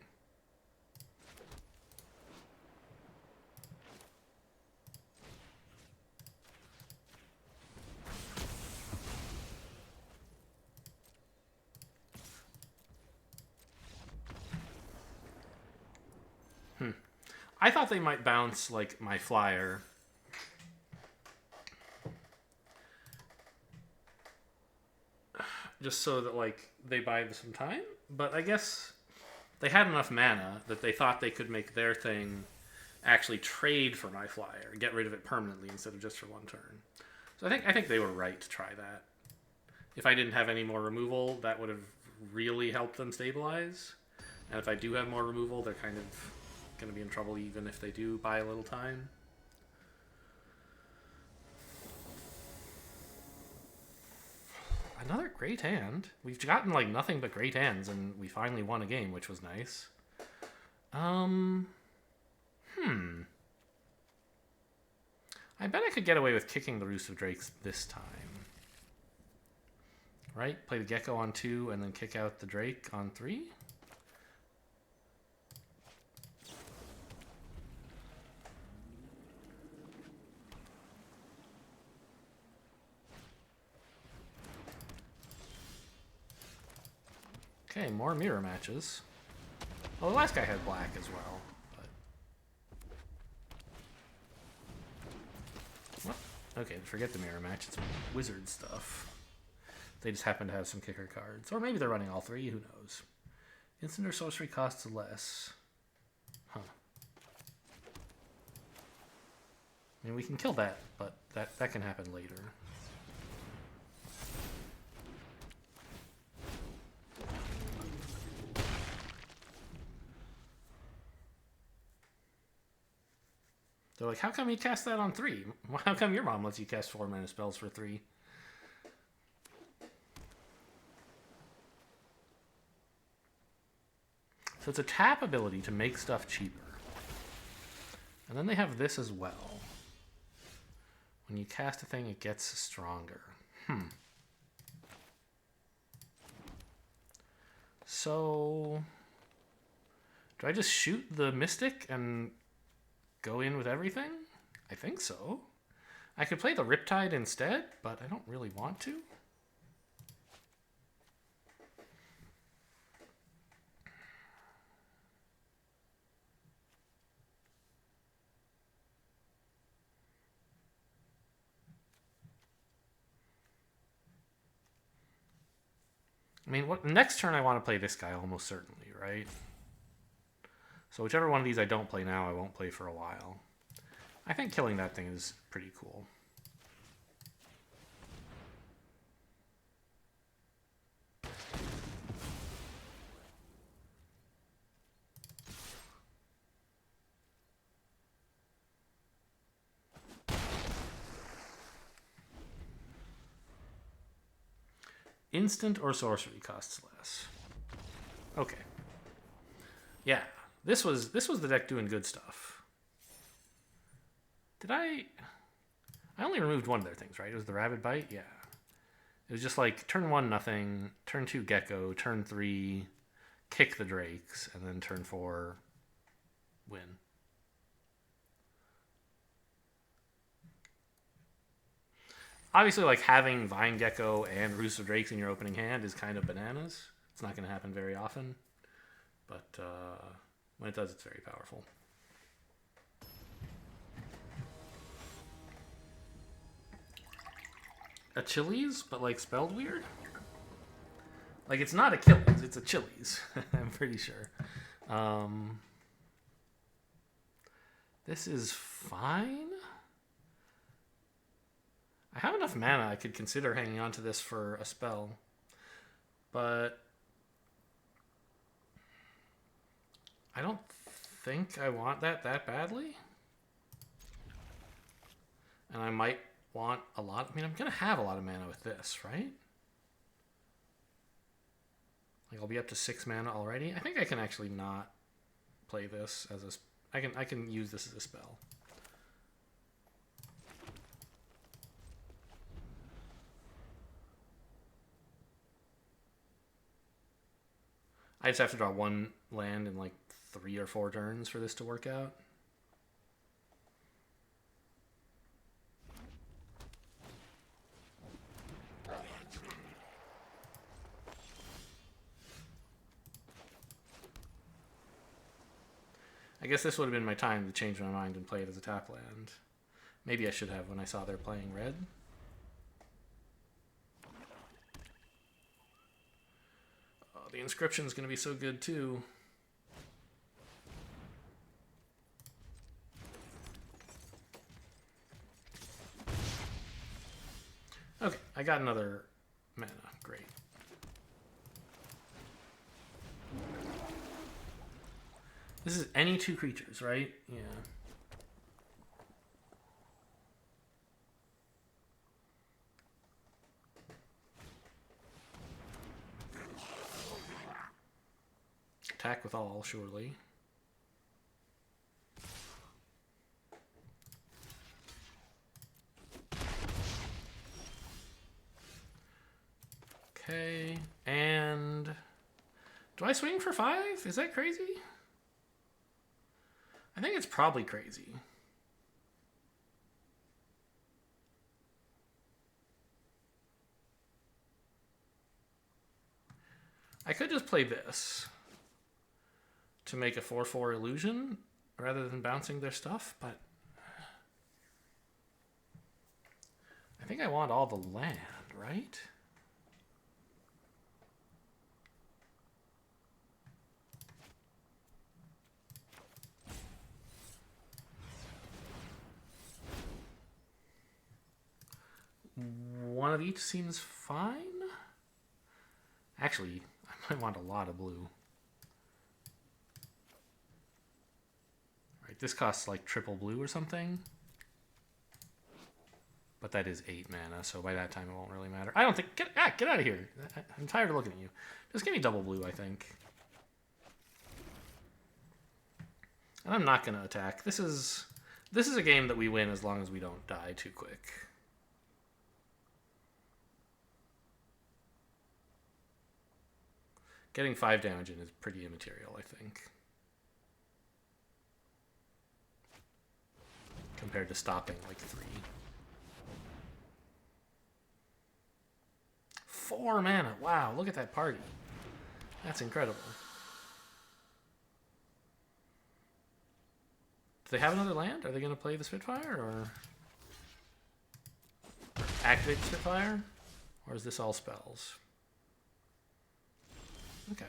Speaker 1: I thought they might bounce, like, my flyer. Just so that, like, they buy some time. But I guess they had enough mana that they thought they could make their thing actually trade for my flyer, get rid of it permanently instead of just for one turn. So I think they were right to try that. If I didn't have any more removal, that would have really helped them stabilize. And if I do have more removal, they're kind of going to be in trouble even if they do buy a little time. Another great hand. We've gotten like nothing but great hands, and we finally won a game, which was nice. I bet I could get away with kicking the Roost of Drakes this time. Right? Play the Gecko on 2 and then kick out the Drake on 3? Okay, more mirror matches. Well, the last guy had black as well. But... what? Okay, forget the mirror match. It's wizard stuff. They just happen to have some kicker cards. Or maybe they're running all 3, who knows. Instant or sorcery costs less. Huh. I mean, we can kill that, but that can happen later. They're like, how come you cast that on 3? How come your mom lets you cast 4 mana spells for 3? So it's a tap ability to make stuff cheaper. And then they have this as well. When you cast a thing, it gets stronger. So... do I just shoot the Mystic and go in with everything? I think so. I could play the Riptide instead, but I don't really want to. I mean, next turn I want to play this guy almost certainly, right? So whichever one of these I don't play now, I won't play for a while. I think killing that thing is pretty cool. Instant or sorcery costs less. Okay. Yeah, this was the deck doing good stuff. Did I only removed one of their things, right? It was the Rabid Bite? Yeah. It was just like turn 1 nothing, turn 2 Gecko, turn 3 kick the Drakes, and then turn 4 win. Obviously, like, having Vine Gecko and Roost of Drakes in your opening hand is kind of bananas. It's not going to happen very often. But when it does, it's very powerful. A Chili's, but, like, spelled weird? Like, it's not Achilles, it's a Chili's. I'm pretty sure. This is fine. I have enough mana I could consider hanging on to this for a spell. But I don't think I want that badly. And I might want a lot. I mean, I'm going to have a lot of mana with this, right? Like, I'll be up to 6 mana already. I think I can actually not play this as a... I can use this as a spell. I just have to draw 1 land in like 3 or 4 turns for this to work out. I guess this would have been my time to change my mind and play it as a tap land. Maybe I should have when I saw they're playing red. The Inscription is going to be so good too. Okay, I got another mana. Great. This is any 2 creatures, right? Yeah. attack with all, surely. Okay, and do I swing for 5? Is that crazy? I think it's probably crazy. I could just play this to make a 4/4 illusion rather than bouncing their stuff, but I think I want all the land, right? One of each seems fine. Actually, I might want a lot of blue. Right, this costs like triple blue or something. But that is 8 mana, so by that time it won't really matter. I don't think... Get out of here. I'm tired of looking at you. Just give me double blue, I think. And I'm not going to attack. This is a game that we win as long as we don't die too quick. Getting 5 damage in is pretty immaterial, I think. Compared to stopping like 3. 4 mana. Wow, look at that party. That's incredible. Do they have another land? Are they going to play the Spitfire or activate the Spitfire? Or is this all spells? Okay.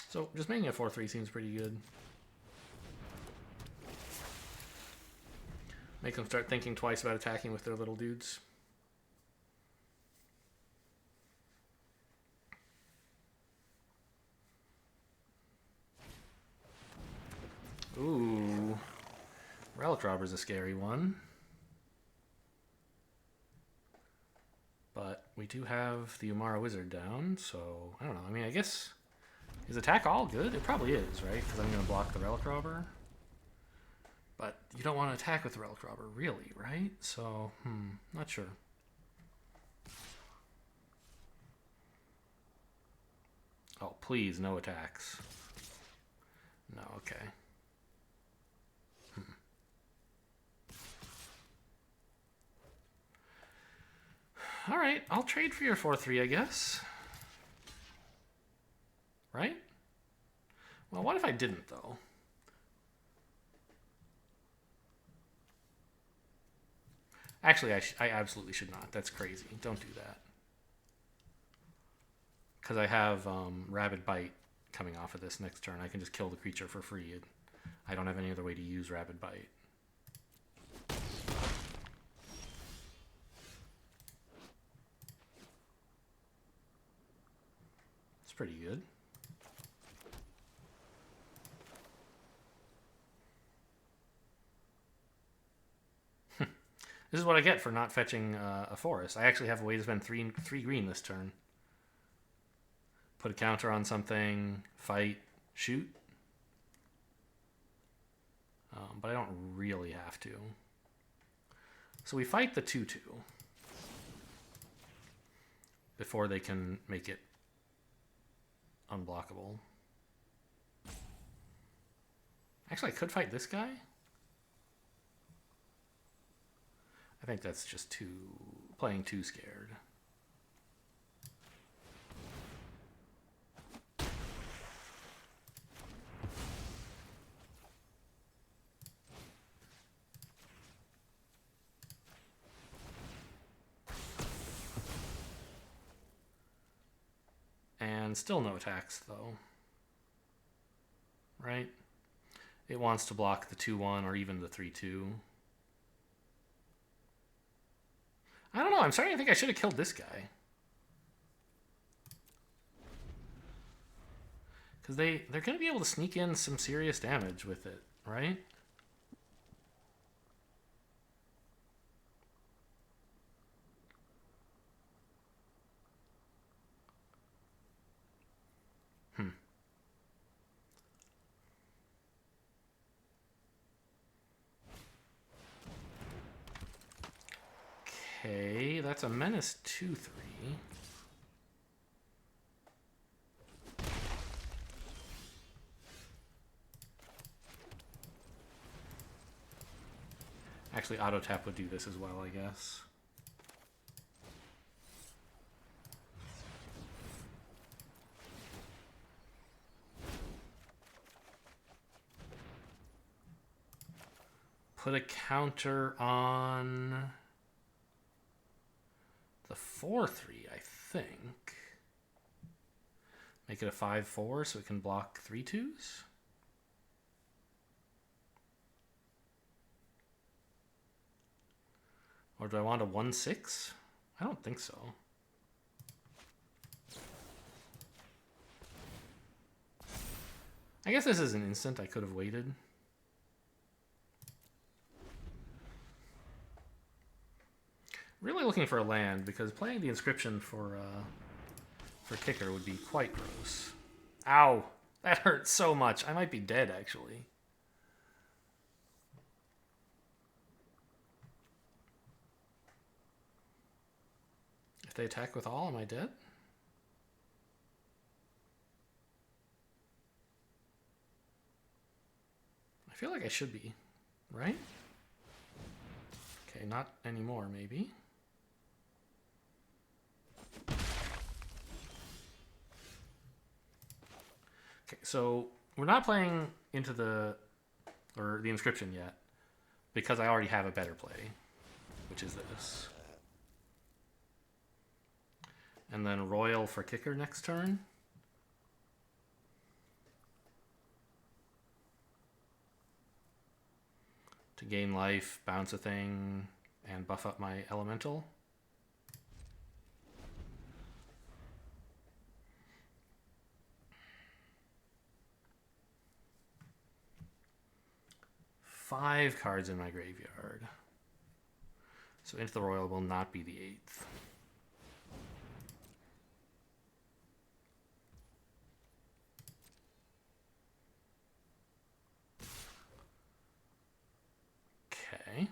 Speaker 1: So just making a 4/3 seems pretty good. Make them start thinking twice about attacking with their little dudes. Ooh. Relic Robber's a scary one. But we do have the Umara Wizard down, so I don't know. I mean, I guess... Is attack all good? It probably is, right? Because I'm going to block the Relic Robber. But you don't want to attack with the Relic Robber, really, right? So, not sure. Oh, please, no attacks. No, okay. All right, I'll trade for your 4/3, I guess. Right? Well, what if I didn't, though? Actually, I absolutely should not. That's crazy. Don't do that. Because I have Rabid Bite coming off of this next turn. I can just kill the creature for free. I don't have any other way to use Rabid Bite. It's pretty good. This is what I get for not fetching a forest. I actually have a way to spend three green this turn. Put a counter on something, fight, shoot. But I don't really have to. So we fight the 2/2 before they can make it unblockable. Actually, I could fight this guy. I think that's just playing too scared. And still no attacks, though. Right? It wants to block the 2/1 or even the 3/2. I don't know. I'm starting to think I should have killed this guy. Because they're going to be able to sneak in some serious damage with it, right? Okay, that's a menace 2/3. Actually, auto tap would do this as well, I guess. Put a counter on the 4/3, I think. Make it a 5/4 so it can block 3/2s. Or do I want a 1/6? I don't think so. I guess this is an instant. I could have waited. Really looking for a land because playing the Inscription for kicker would be quite gross. Ow! That hurt so much. I might be dead, actually. If they attack with all, am I dead? I feel like I should be, right? Okay, not anymore, maybe. Okay, so we're not playing into the Inscription yet because I already have a better play, which is this. And then Royal for kicker next turn. To gain life, bounce a thing, and buff up my elemental. Five cards in my graveyard. So Into the Royal will not be the 8th. Okay.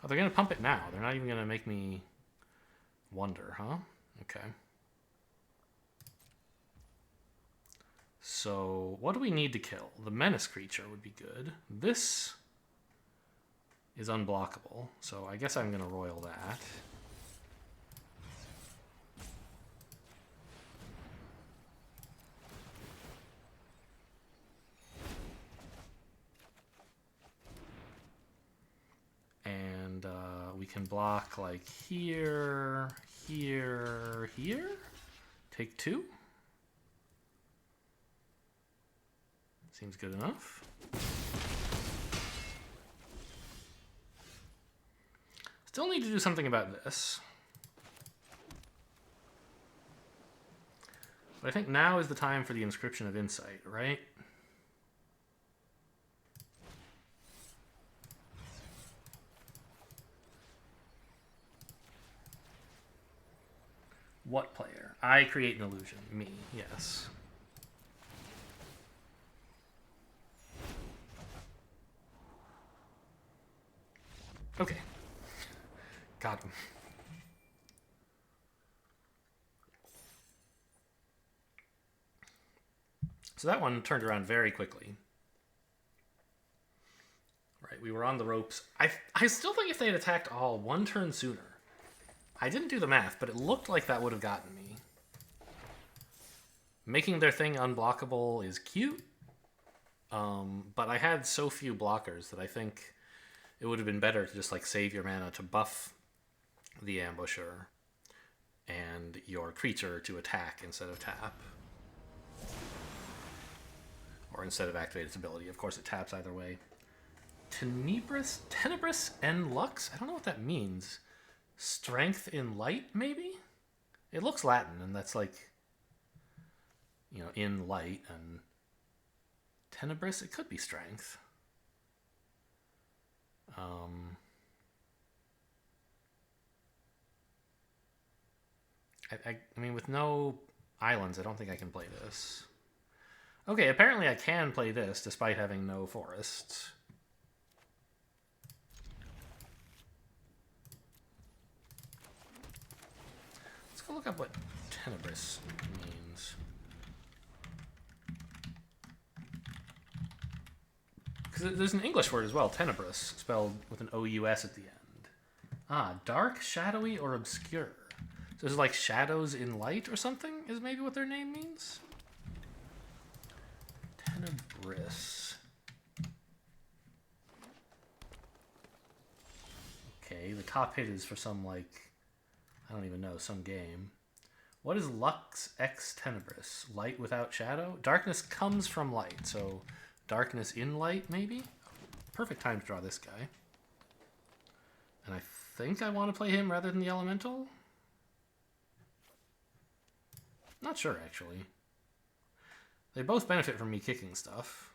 Speaker 1: Oh, they're going to pump it now. They're not even going to make me wonder, huh? Okay. So what do we need to kill? The menace creature would be good. This is unblockable, so I guess I'm going to Royal that. And we can block like here, here, here. Take 2. Seems good enough. Still need to do something about this. But I think now is the time for the Inscription of Insight, right? What player? I create an illusion. Me, yes. Okay. Got him. So that one turned around very quickly. Right, we were on the ropes. I still think if they had attacked all one turn sooner, I didn't do the math, but it looked like that would have gotten me. Making their thing unblockable is cute, but I had so few blockers that I think it would have been better to just like save your mana to buff the ambusher and your creature to attack instead of tap. Or instead of activate its ability. Of course it taps either way. Tenebris and Lux? I don't know what that means. Strength in light, maybe? It looks Latin, and that's like, you know, in light, and Tenebris, it could be strength. I mean, with no islands, I don't think I can play this. Okay, apparently I can play this despite having no forests. go look up what Tenebris means. Because there's an English word as well, Tenebris, spelled with an O-U-S at the end. Ah, dark, shadowy, or obscure. So it's like shadows in light or something is maybe what their name means? Tenebris. Okay, the cockpit is for some, like, I don't even know, some game. What is Lux X Tenebris? Light without shadow? Darkness comes from light, so darkness in light, maybe? Perfect time to draw this guy. And I think I want to play him rather than the elemental? Not sure, actually. They both benefit from me kicking stuff.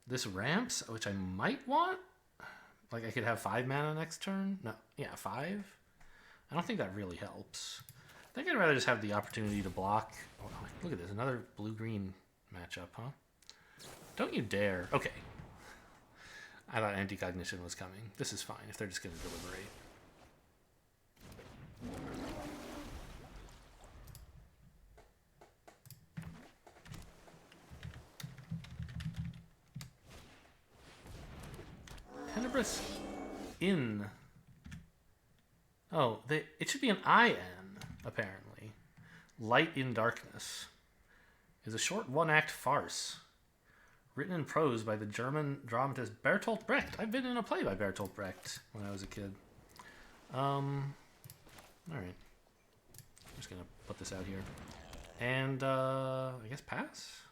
Speaker 1: This ramps, which I might want. Like, I could have 5 mana next turn. No, yeah, 5. I don't think that really helps. I think I'd rather just have the opportunity to block. Oh, look at this, another blue-green matchup, huh? Don't you dare. Okay. I thought anti-cognition was coming. This is fine if they're just going to deliberate. Tenebris in. Oh, it should be an IN, apparently. Light in Darkness is a short one-act farce written in prose by the German dramatist Bertolt Brecht. I've been in a play by Bertolt Brecht when I was a kid. All right. I'm just going to put this out here. And, I guess pass?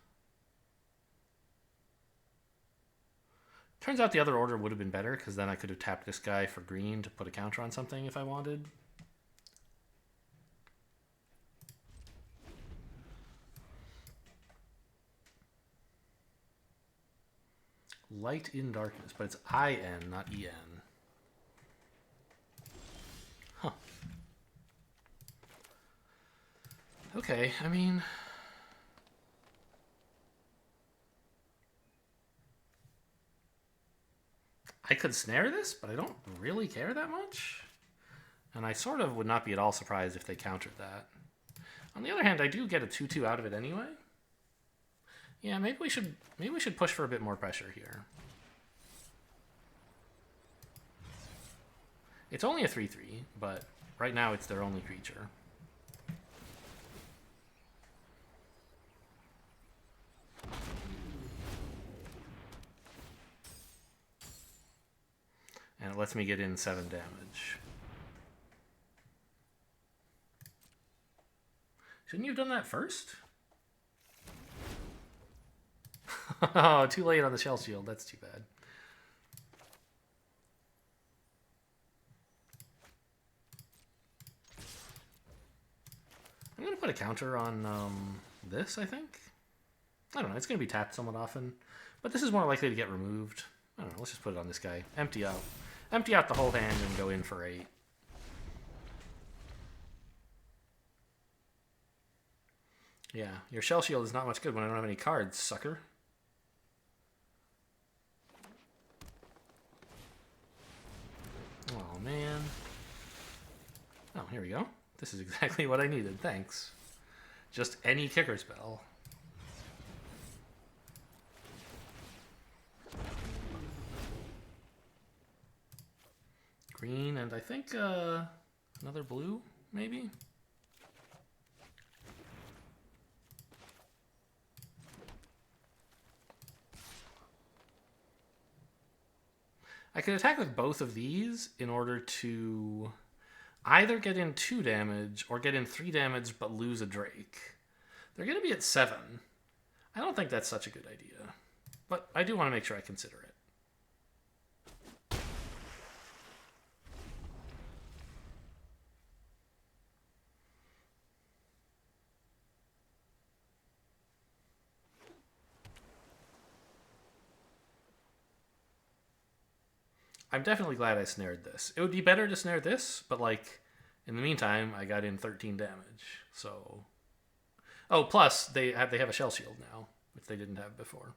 Speaker 1: Turns out the other order would have been better, because then I could have tapped this guy for green to put a counter on something if I wanted. Light in Darkness, but it's IN, not EN. Huh. Okay, I mean... I could snare this, but I don't really care that much. And I sort of would not be at all surprised if they countered that. On the other hand, I do get a 2-2 out of it anyway. Yeah, maybe we should push for a bit more pressure here. It's only a 3-3, but right now it's their only creature. And it lets me get in 7 damage. Shouldn't you have done that first? Oh, too late on the Shell Shield. That's too bad. I'm going to put a counter on this, I think. I don't know. It's going to be tapped somewhat often. But this is more likely to get removed. I don't know. Let's just put it on this guy. Empty out. Empty out the whole hand and go in for 8. Yeah, your Shell Shield is not much good when I don't have any cards, sucker. Oh, man. Oh, here we go. This is exactly what I needed. Thanks. Just any kicker spell. Green, and I think another blue, maybe? I could attack with both of these in order to either get in 2 damage or get in 3 damage but lose a Drake. They're going to be at 7. I don't think that's such a good idea, but I do want to make sure I consider it. I'm definitely glad I snared this. It would be better to snare this, but like in the meantime, I got in 13 damage. So, oh, plus they have a Shell Shield now, which they didn't have before.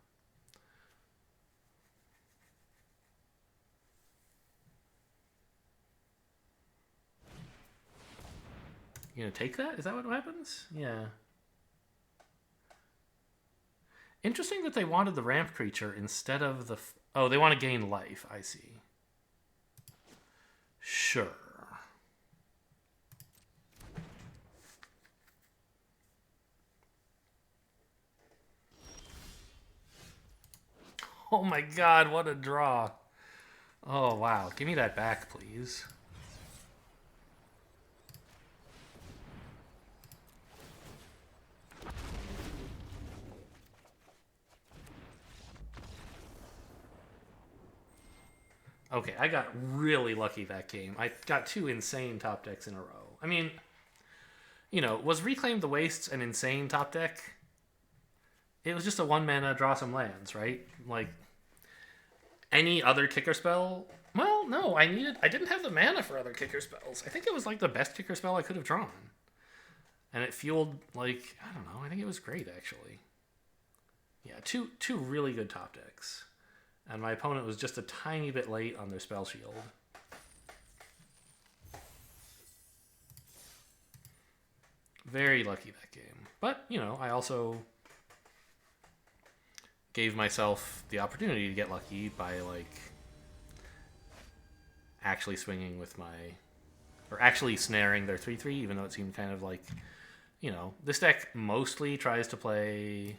Speaker 1: You gonna take that? Is that what happens? Yeah. Interesting that they wanted the ramp creature instead of the... Oh, they want to gain life. I see. Sure. Oh my god, what a draw. Oh, wow. Give me that back, please. Okay, I got really lucky that game. I got 2 insane top decks in a row. I mean, you know, was Reclaim the Wastes an insane top deck? It was just a 1 mana draw some lands, right? Like, any other kicker spell? Well, no, I didn't have the mana for other kicker spells. I think it was like the best kicker spell I could have drawn. And it fueled, like, I don't know, I think it was great, actually. Yeah, two really good top decks. And my opponent was just a tiny bit late on their spell shield. Very lucky that game. But, you know, I also gave myself the opportunity to get lucky by, like, actually swinging with my... Or actually snaring their 3-3, even though it seemed kind of like... You know, this deck mostly tries to play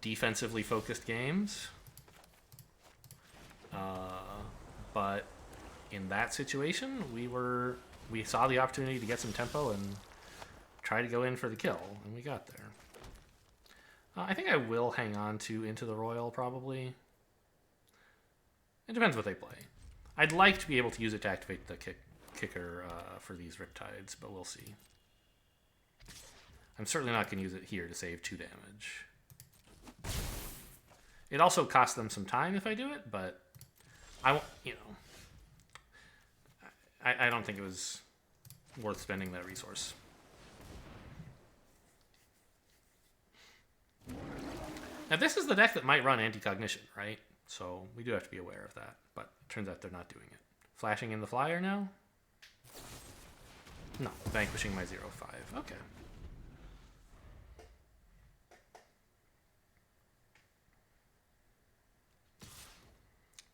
Speaker 1: defensively focused games. But in that situation, we saw the opportunity to get some tempo and try to go in for the kill, and we got there. I think I will hang on to Into the Royal, probably. It depends what they play. I'd like to be able to use it to activate the kicker for these Riptides, but we'll see. I'm certainly not going to use it here to save 2 damage. It also costs them some time if I do it, but I don't think it was worth spending that resource. Now, this is the deck that might run Anti-Cognition, right? So we do have to be aware of that, but it turns out they're not doing it. Flashing in the flyer now? No, vanquishing my 0-5. Okay.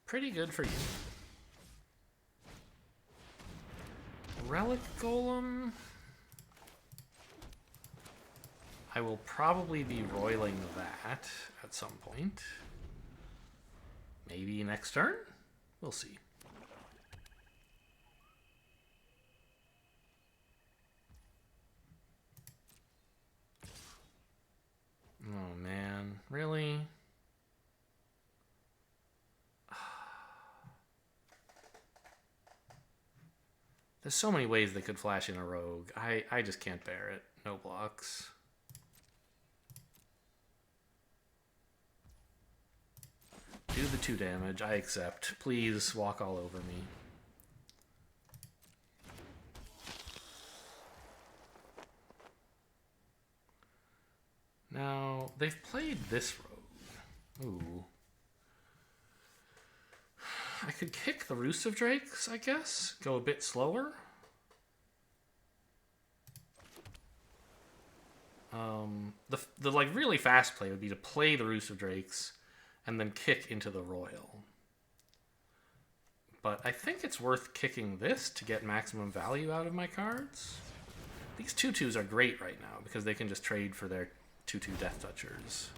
Speaker 1: Pretty good for you. Relic Golem. I will probably be roiling that at some point. Maybe next turn? We'll see. Oh man, really? There's so many ways they could flash in a rogue. I just can't bear it. No blocks. Do the 2 damage. I accept. Please walk all over me. Now, they've played this rogue. Ooh. I could kick the Roost of Drakes, I guess. Go a bit slower. The like really fast play would be to play the Roost of Drakes and then kick into the Royal. But I think it's worth kicking this to get maximum value out of my cards. These 2/2s are great right now because they can just trade for their 2/2 Death Touchers.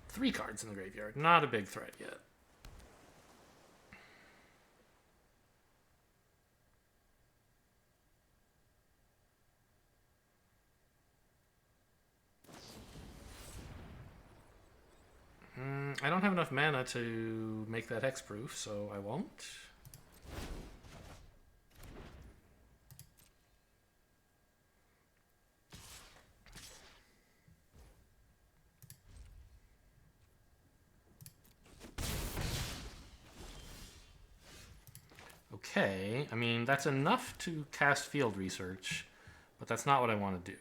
Speaker 1: Three cards in the graveyard. Not a big threat yet. I don't have enough mana to make that hexproof, so I won't. okay. I mean, that's enough to cast Field Research, but that's not what I want to do.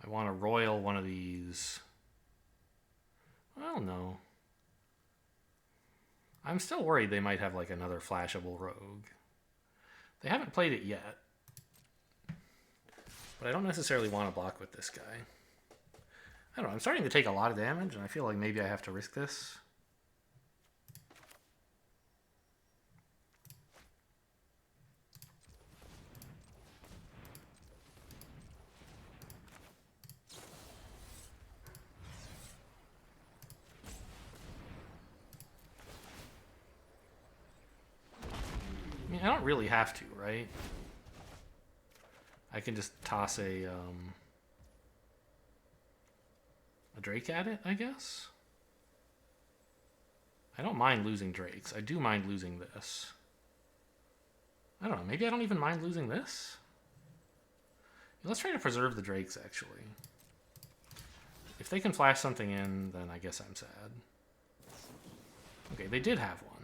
Speaker 1: I want to royal one of these. Well, no. I'm still worried they might have like another flashable rogue. They haven't played it yet. But I don't necessarily want to block with this guy. I don't know, I'm starting to take a lot of damage, and I feel like maybe I have to risk this. I mean, I don't really have to, right? I can just toss a Drake at it, I guess? I don't mind losing Drakes. I do mind losing this. I don't know, maybe I don't even mind losing this? Let's try to preserve the Drakes, actually. If they can flash something in, then I guess I'm sad. Okay, they did have one.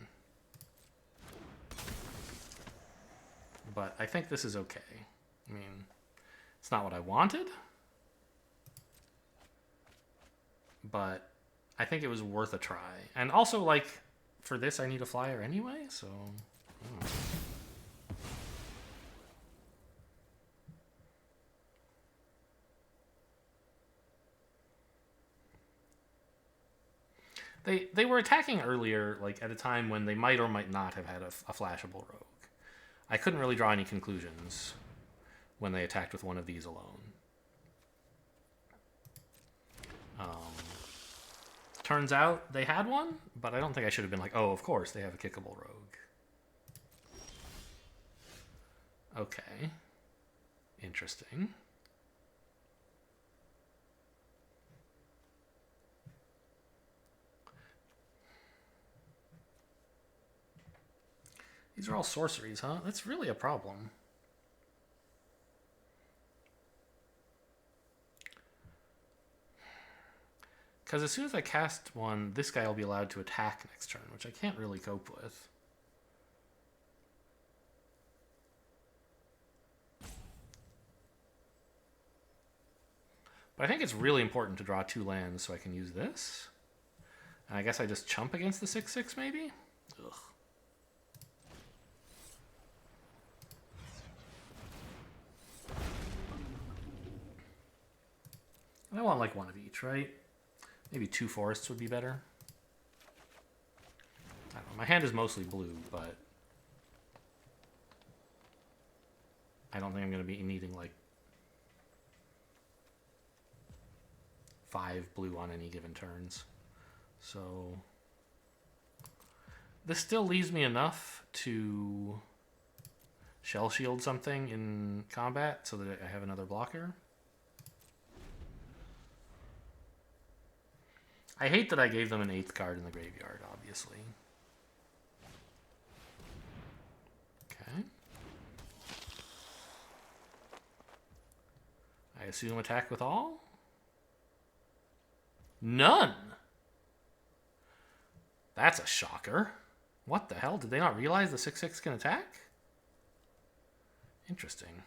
Speaker 1: But I think this is okay. I mean, it's not what I wanted. But I think it was worth a try. And also, like, for this I need a flyer anyway, so... They were attacking earlier, like, at a time when they might or might not have had a flashable rogue. I couldn't really draw any conclusions when they attacked with one of these alone. Turns out they had one, but I don't think I should have been like, oh, of course, they have a kickable rogue. Okay. Interesting. These are all sorceries, huh? That's really a problem. Because as soon as I cast one, this guy will be allowed to attack next turn, which I can't really cope with. But I think it's really important to draw 2 lands so I can use this. And I guess I just chump against the 6/6 maybe? Ugh. I want like one of each, right? Maybe 2 forests would be better. I don't know. My hand is mostly blue, but I don't think I'm going to be needing like 5 blue on any given turns. So this still leaves me enough to shell shield something in combat so that I have another blocker. I hate that I gave them an 8th card in the graveyard, obviously. Okay. I assume attack with all? None! That's a shocker. What the hell? Did they not realize the 6/6 can attack? Interesting.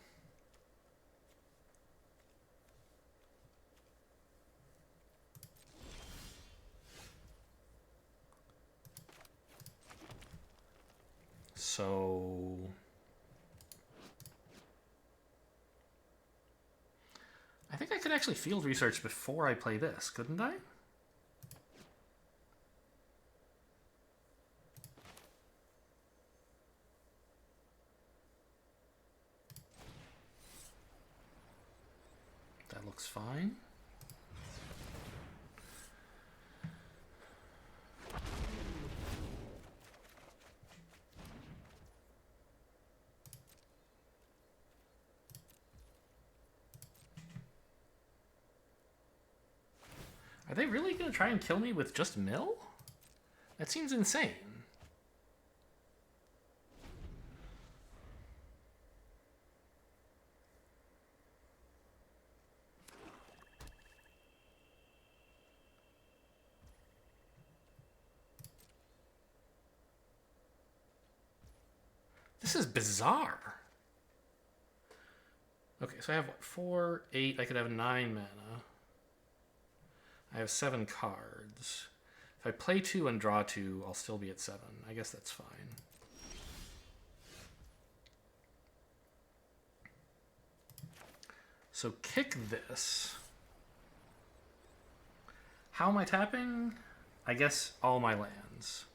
Speaker 1: So I think I could actually field research before I play this, couldn't I? That looks fine. Are they really going to try and kill me with just mill? That seems insane. This is bizarre. Okay, so I have what, 4, 8. I could have 9 mana. I have 7 cards. If I play 2 and draw 2, I'll still be at 7. I guess that's fine. So kick this. How am I tapping? I guess all my lands.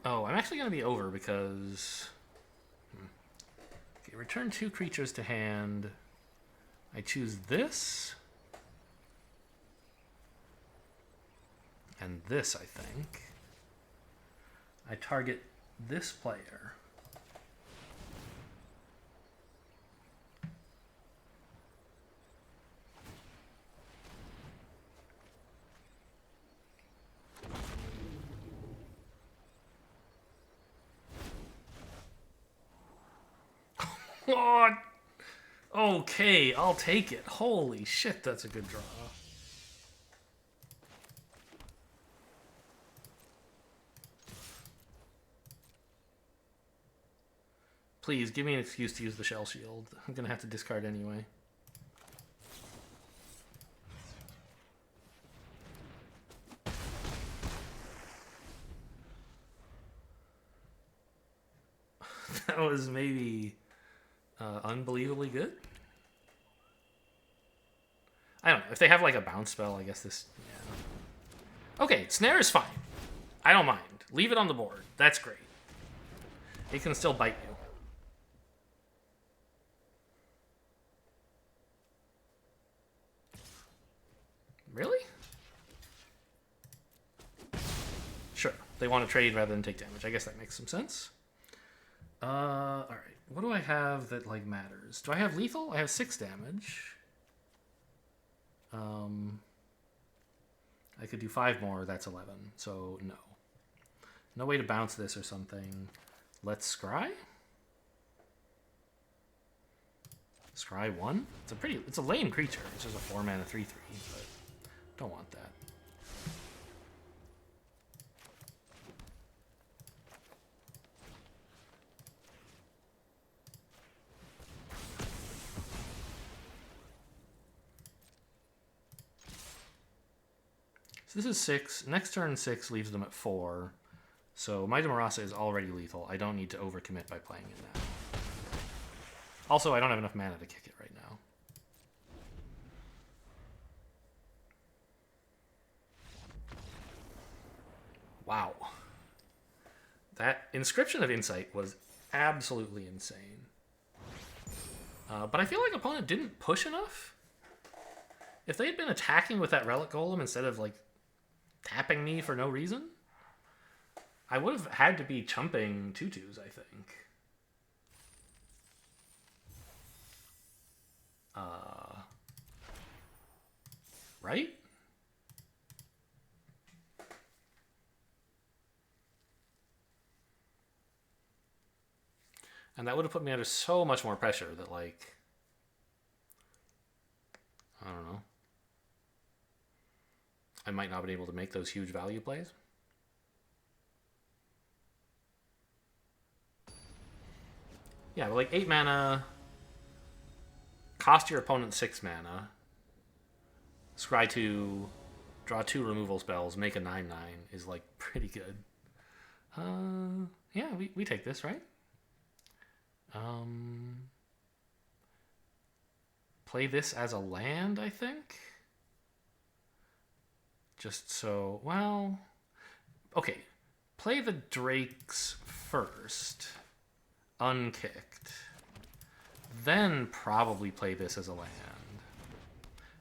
Speaker 1: Oh, I'm actually going to be over because... Okay, return 2 creatures to hand. I choose this. And this, I think. I target this player. Oh, okay, I'll take it. Holy shit, that's a good draw. Please, give me an excuse to use the Shell Shield. I'm going to have to discard anyway. That was maybe unbelievably good. I don't know. If they have like a bounce spell, I guess this... Yeah. Okay, Snare is fine. I don't mind. Leave it on the board. That's great. It can still bite you. Really? Sure. They want to trade rather than take damage. I guess that makes some sense. Alright. What do I have that, like, matters? Do I have lethal? I have 6 damage. I could do 5 more. That's 11. So, no. No way to bounce this or something. Let's scry? Scry 1? It's a lame creature. It's just a 4-mana 3/3, but don't want that. So this is 6. Next turn 6 leaves them at 4. So Might of Marasa is already lethal. I don't need to overcommit by playing it now. Also, I don't have enough mana to kick it right now. Wow. That Inscription of Insight was absolutely insane. But I feel like opponent didn't push enough. If they had been attacking with that Relic Golem instead of, like, tapping me for no reason, I would have had to be chumping 2/2s, I think. Right? And that would have put me under so much more pressure that, like, I don't know. I might not have been able to make those huge value plays. Yeah, but like 8 mana, cost your opponent 6 mana, scry 2, draw 2 removal spells, make a 9/9 is like pretty good. Yeah, we take this, right? Play this as a land, I think. Just so, well, okay. Play the Drakes first, unkicked. Then probably play this as a land.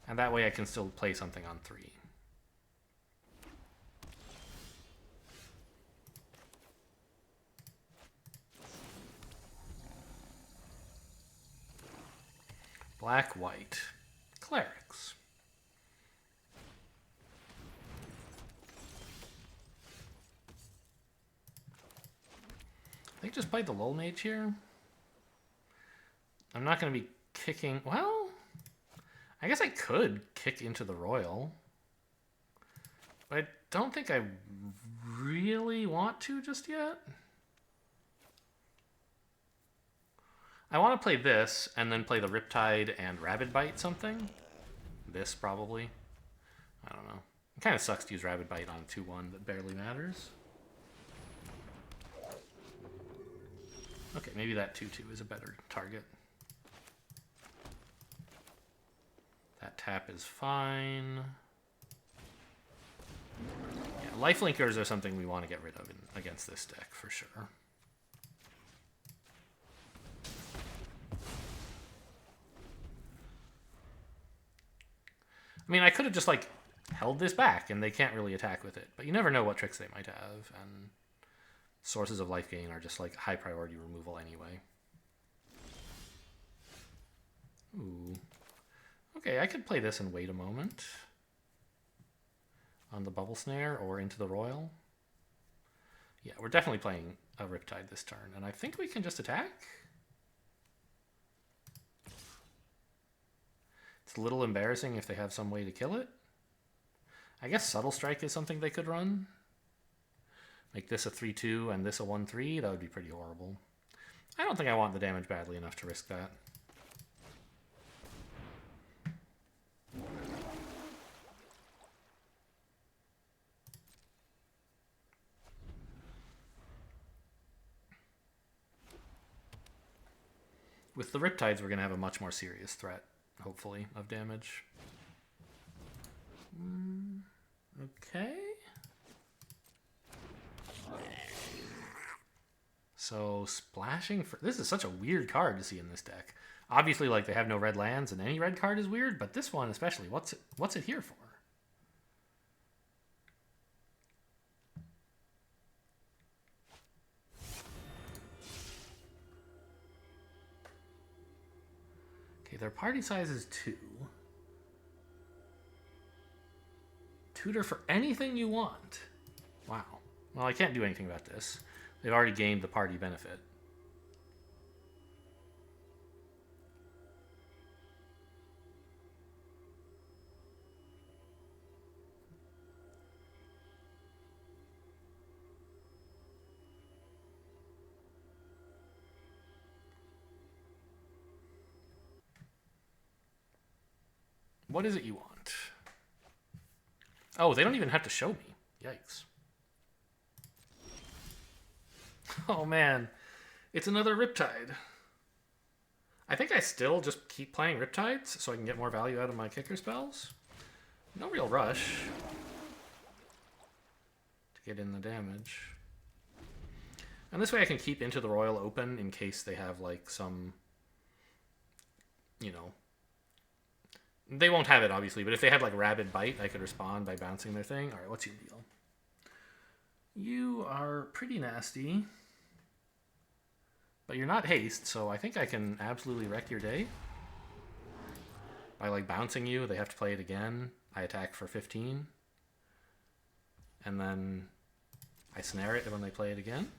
Speaker 1: And that way I can still play something on 3. Black, white. Clerics. I think just play the Lull Mage here. I'm not going to be kicking... Well, I guess I could kick into the Royal. But I don't think I really want to just yet. I want to play this and then play the Riptide and Rabid Bite something. This probably. I don't know. It kind of sucks to use Rabid Bite on 2-1 that barely matters. Okay, maybe that 2-2 is a better target. That tap is fine. Yeah, lifelinkers are something we want to get rid of against this deck for sure. I mean, I could have just, like, held this back, and they can't really attack with it. But you never know what tricks they might have, and sources of life gain are just, like, high priority removal anyway. Ooh. Okay, I could play this and wait a moment. On the Bubble Snare or into the Royal. Yeah, we're definitely playing a Riptide this turn, and I think we can just attack. It's a little embarrassing if they have some way to kill it. I guess Subtle Strike is something they could run. Make this a 3-2 and this a 1-3. That would be pretty horrible. I don't think I want the damage badly enough to risk that. With the Riptides, we're going to have a much more serious threat, hopefully, of damage. Okay. So, splashing for... This is such a weird card to see in this deck. Obviously, like, they have no red lands, and any red card is weird, but this one especially, what's it here for? Their party size is 2. Tutor for anything you want. Wow. Well, I can't do anything about this. They've already gained the party benefit. What is it you want? Oh, they don't even have to show me. Yikes. Oh man, it's another Riptide. I think I still just keep playing Riptides so I can get more value out of my kicker spells. No real rush to get in the damage. And this way I can keep Into the Royal open in case they have like some, you know, they won't have it, obviously, but if they had, like, Rabid Bite, I could respond by bouncing their thing. All right, what's your deal? You are pretty nasty, but you're not haste, so I think I can absolutely wreck your day. By, like, bouncing you, they have to play it again. I attack for 15. And then I snare it when they play it again.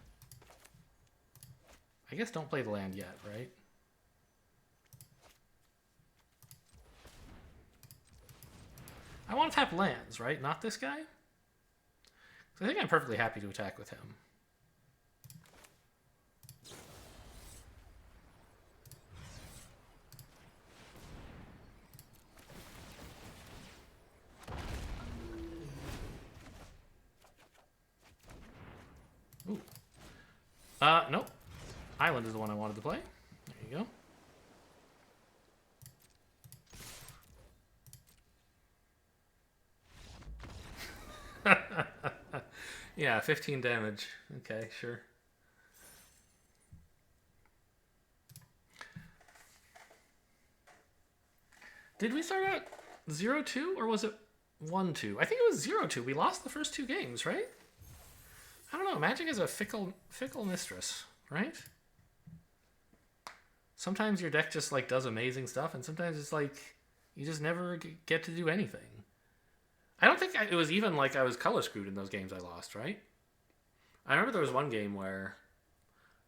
Speaker 1: I guess don't play the land yet, right? I want to tap lands, right? Not this guy? So I think I'm perfectly happy to attack with him. Ooh. Nope. Island is the one I wanted to play. There you go. Yeah, 15 damage. Okay, sure. Did we start out 0-2 or was it 1-2? I think it was 0-2. We lost the first 2 games, right? I don't know. Magic is a fickle mistress, right? Sometimes your deck just like does amazing stuff, and sometimes it's like you just never get to do anything. I don't think it was even like I was color screwed in those games I lost, right? I remember there was one game where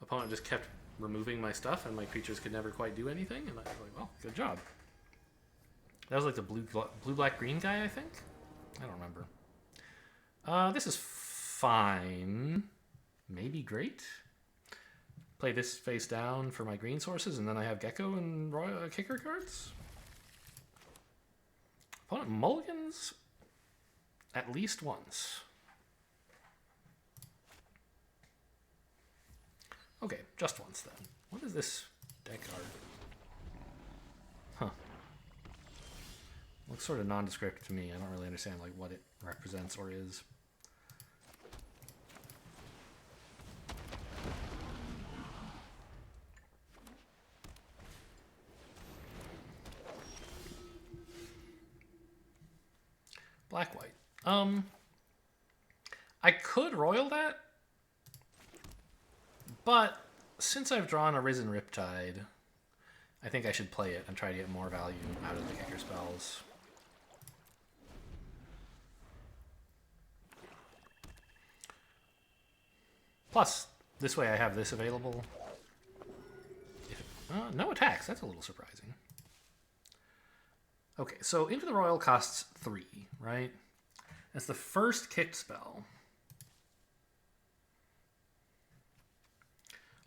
Speaker 1: opponent just kept removing my stuff and my creatures could never quite do anything, and I was like, well, good job. That was like the blue black green guy, I think. I don't remember. This is fine. Maybe great. Play this face down for my green sources, and then I have Gecko and Royal Kicker cards. Opponent mulligans at least once. Okay, just once then. What is this deck art? Huh. Looks sort of nondescript to me. I don't really understand like what it represents or is. Black white. I could royal that, but since I've drawn a Risen Riptide, I think I should play it and try to get more value out of the kicker spells. Plus, this way I have this available. No attacks. That's a little surprising. Okay, so Into the Royal costs 3, right? That's the first kicked spell.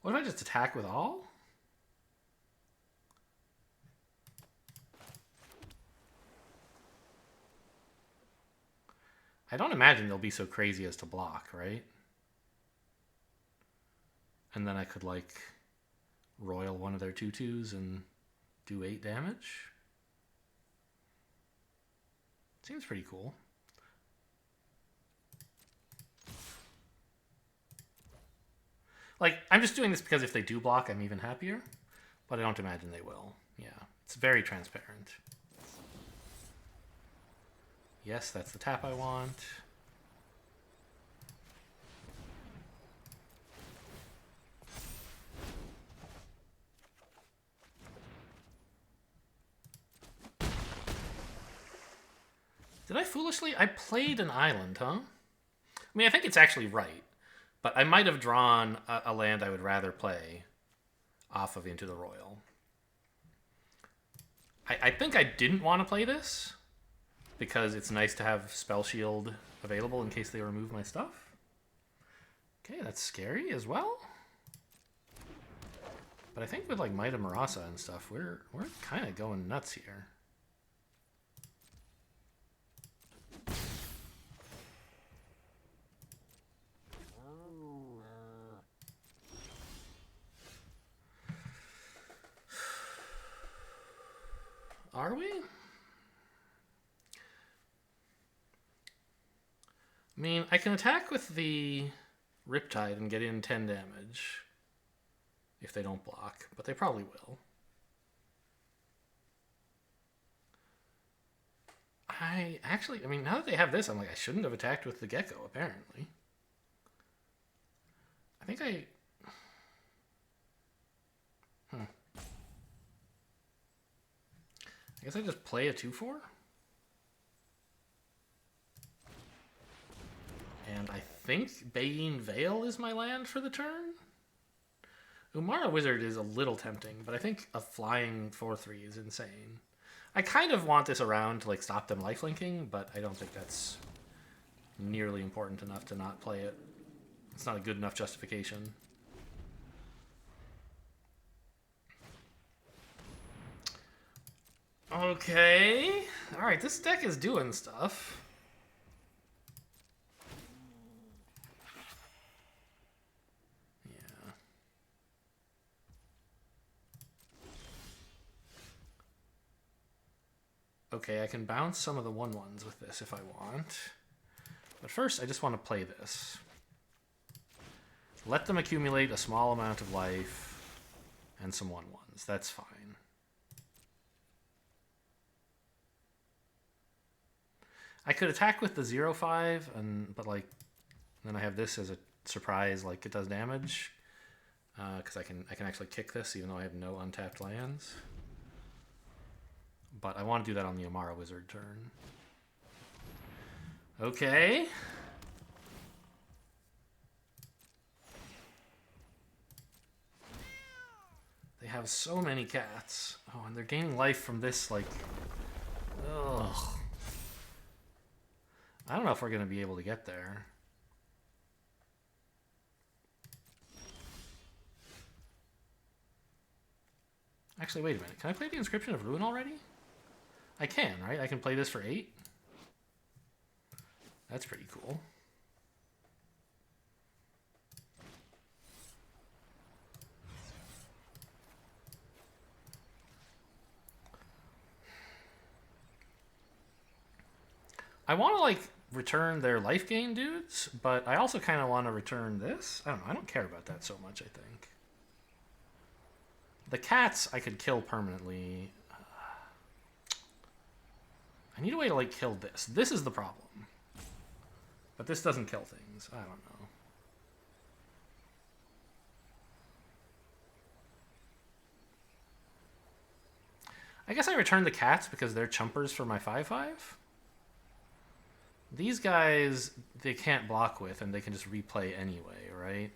Speaker 1: What if I just attack with all? I don't imagine they'll be so crazy as to block, right? And then I could, like, royal one of their 2/2s and do 8 damage. Seems pretty cool. Like, I'm just doing this because if they do block, I'm even happier. But I don't imagine they will. Yeah, it's very transparent. Yes, that's the tap I want. Did I foolishly? I played an island, huh? I mean, I think it's actually right. But I might have drawn a land I would rather play off of Into the Royal. I think I didn't want to play this because it's nice to have Spell Shield available in case they remove my stuff. Okay, that's scary as well. But I think with like Might of Marasa and stuff, we're kind of going nuts here. Are we? I mean, I can attack with the Riptide and get in 10 damage if they don't block, but they probably will. I mean, now that they have this, I'm like, I shouldn't have attacked with the Gecko, apparently. I think I guess I just play a 2/4. And I think Bayeen Veil is my land for the turn. Umara Wizard is a little tempting, but I think a flying 4/3 is insane. I kind of want this around to like stop them lifelinking, but I don't think that's nearly important enough to not play it. It's not a good enough justification. Okay. Alright, this deck is doing stuff. Yeah. Okay, I can bounce some of the 1/1s with this if I want. But first, I just want to play this. Let them accumulate a small amount of life and some 1/1s. That's fine. I could attack with the 0/5, but like, then I have this as a surprise, like it does damage, because I can actually kick this even though I have no untapped lands. But I want to do that on the Umara Wizard turn. Okay. They have so many cats. Oh, and they're gaining life from this, like, ugh. I don't know if we're going to be able to get there. Actually, wait a minute. Can I play the Inscription of Ruin already? I can, right? I can play this for 8? That's pretty cool. I want to, like, return their life gain dudes, but I also kind of want to return this. I don't know. I don't care about that so much, I think. The cats I could kill permanently. I need a way to, like, kill this. This is the problem. But this doesn't kill things. I don't know. I guess I returned the cats because they're chumpers for my 5/5. These guys, they can't block with, and they can just replay anyway, right?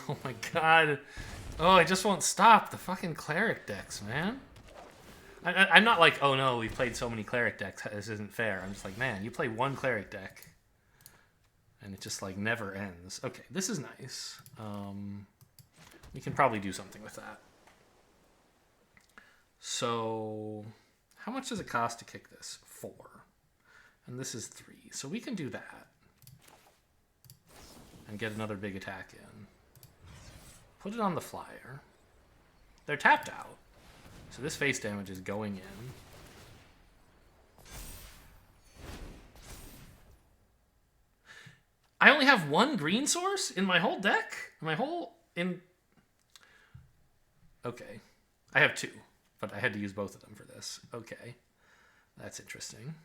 Speaker 1: Oh my god. Oh, I just won't stop. The fucking cleric decks, man. I'm not like, oh no, we've played so many cleric decks, this isn't fair. I'm just like, man, you play one cleric deck, and it just, like, never ends. Okay, this is nice. We can probably do something with that. So, how much does it cost to kick this? 4. And this is 3. So we can do that. And get another big attack in. Put it on the flyer. They're tapped out. So this face damage is going in. I only have 1 green source in my whole deck? Okay. I have 2. But I had to use both of them for this. Okay. That's interesting.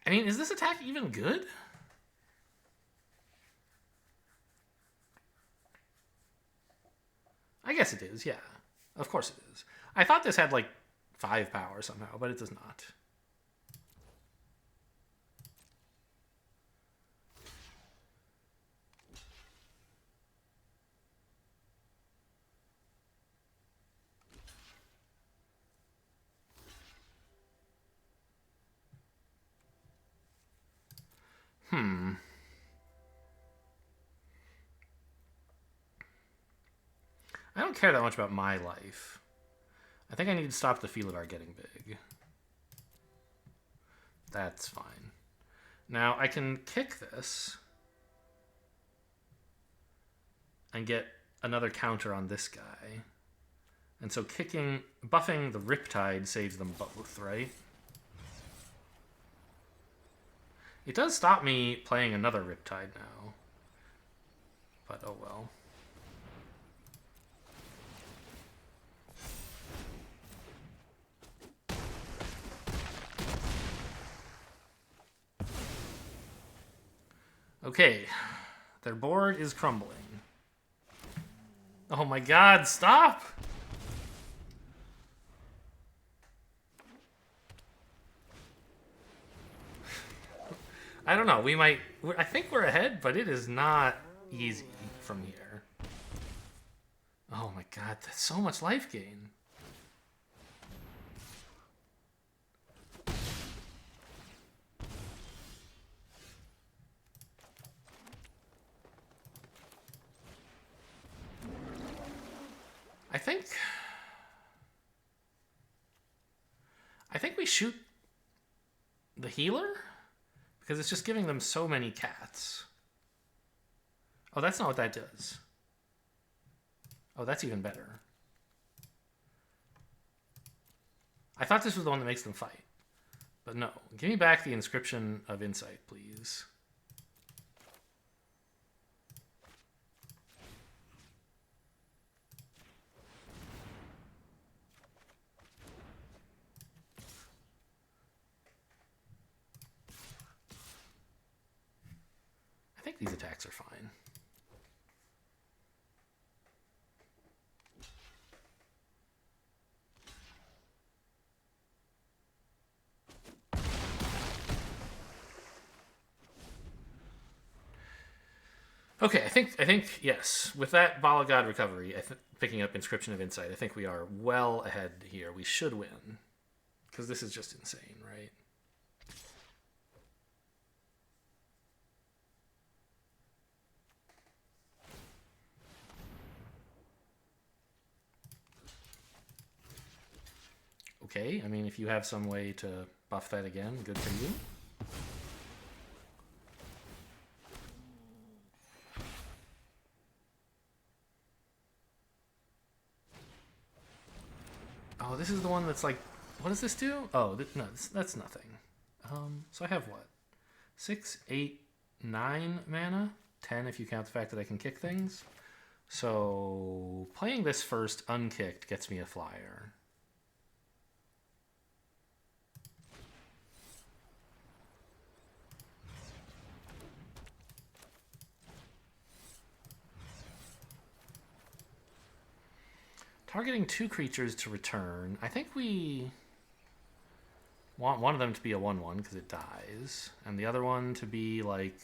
Speaker 1: I mean, is this attack even good? I guess it is, yeah. Of course it is. I thought this had, like, 5 power somehow, but it does not. I don't care that much about my life. I think I need to stop the Felidar getting big. That's fine. Now, I can kick this and get another counter on this guy. And so buffing the Riptide saves them both, right? It does stop me playing another Riptide now. But oh well. Okay, their board is crumbling. Oh my god, stop! I don't know, I think we're ahead, but it is not easy from here. Oh my god, that's so much life gain. I think we shoot the healer because it's just giving them so many cats. Oh, that's not what that does. Oh, that's even better. I thought this was the one that makes them fight. But no. Give me back the Inscription of Insight, please. these attacks are fine. Okay, I think yes. With that Bala God recovery, picking up Inscription of Insight, I think we are well ahead here. We should win. Because this is just insane, right? Okay, I mean, if you have some way to buff that again, good for you. Oh, this is the one that's like, what does this do? Oh, no, that's nothing. So I have what? 6, 8, 9 mana? 10 if you count the fact that I can kick things. So playing this first unkicked gets me a flyer. Targeting 2 creatures to return. I think we want one of them to be a 1/1 because it dies, and the other one to be like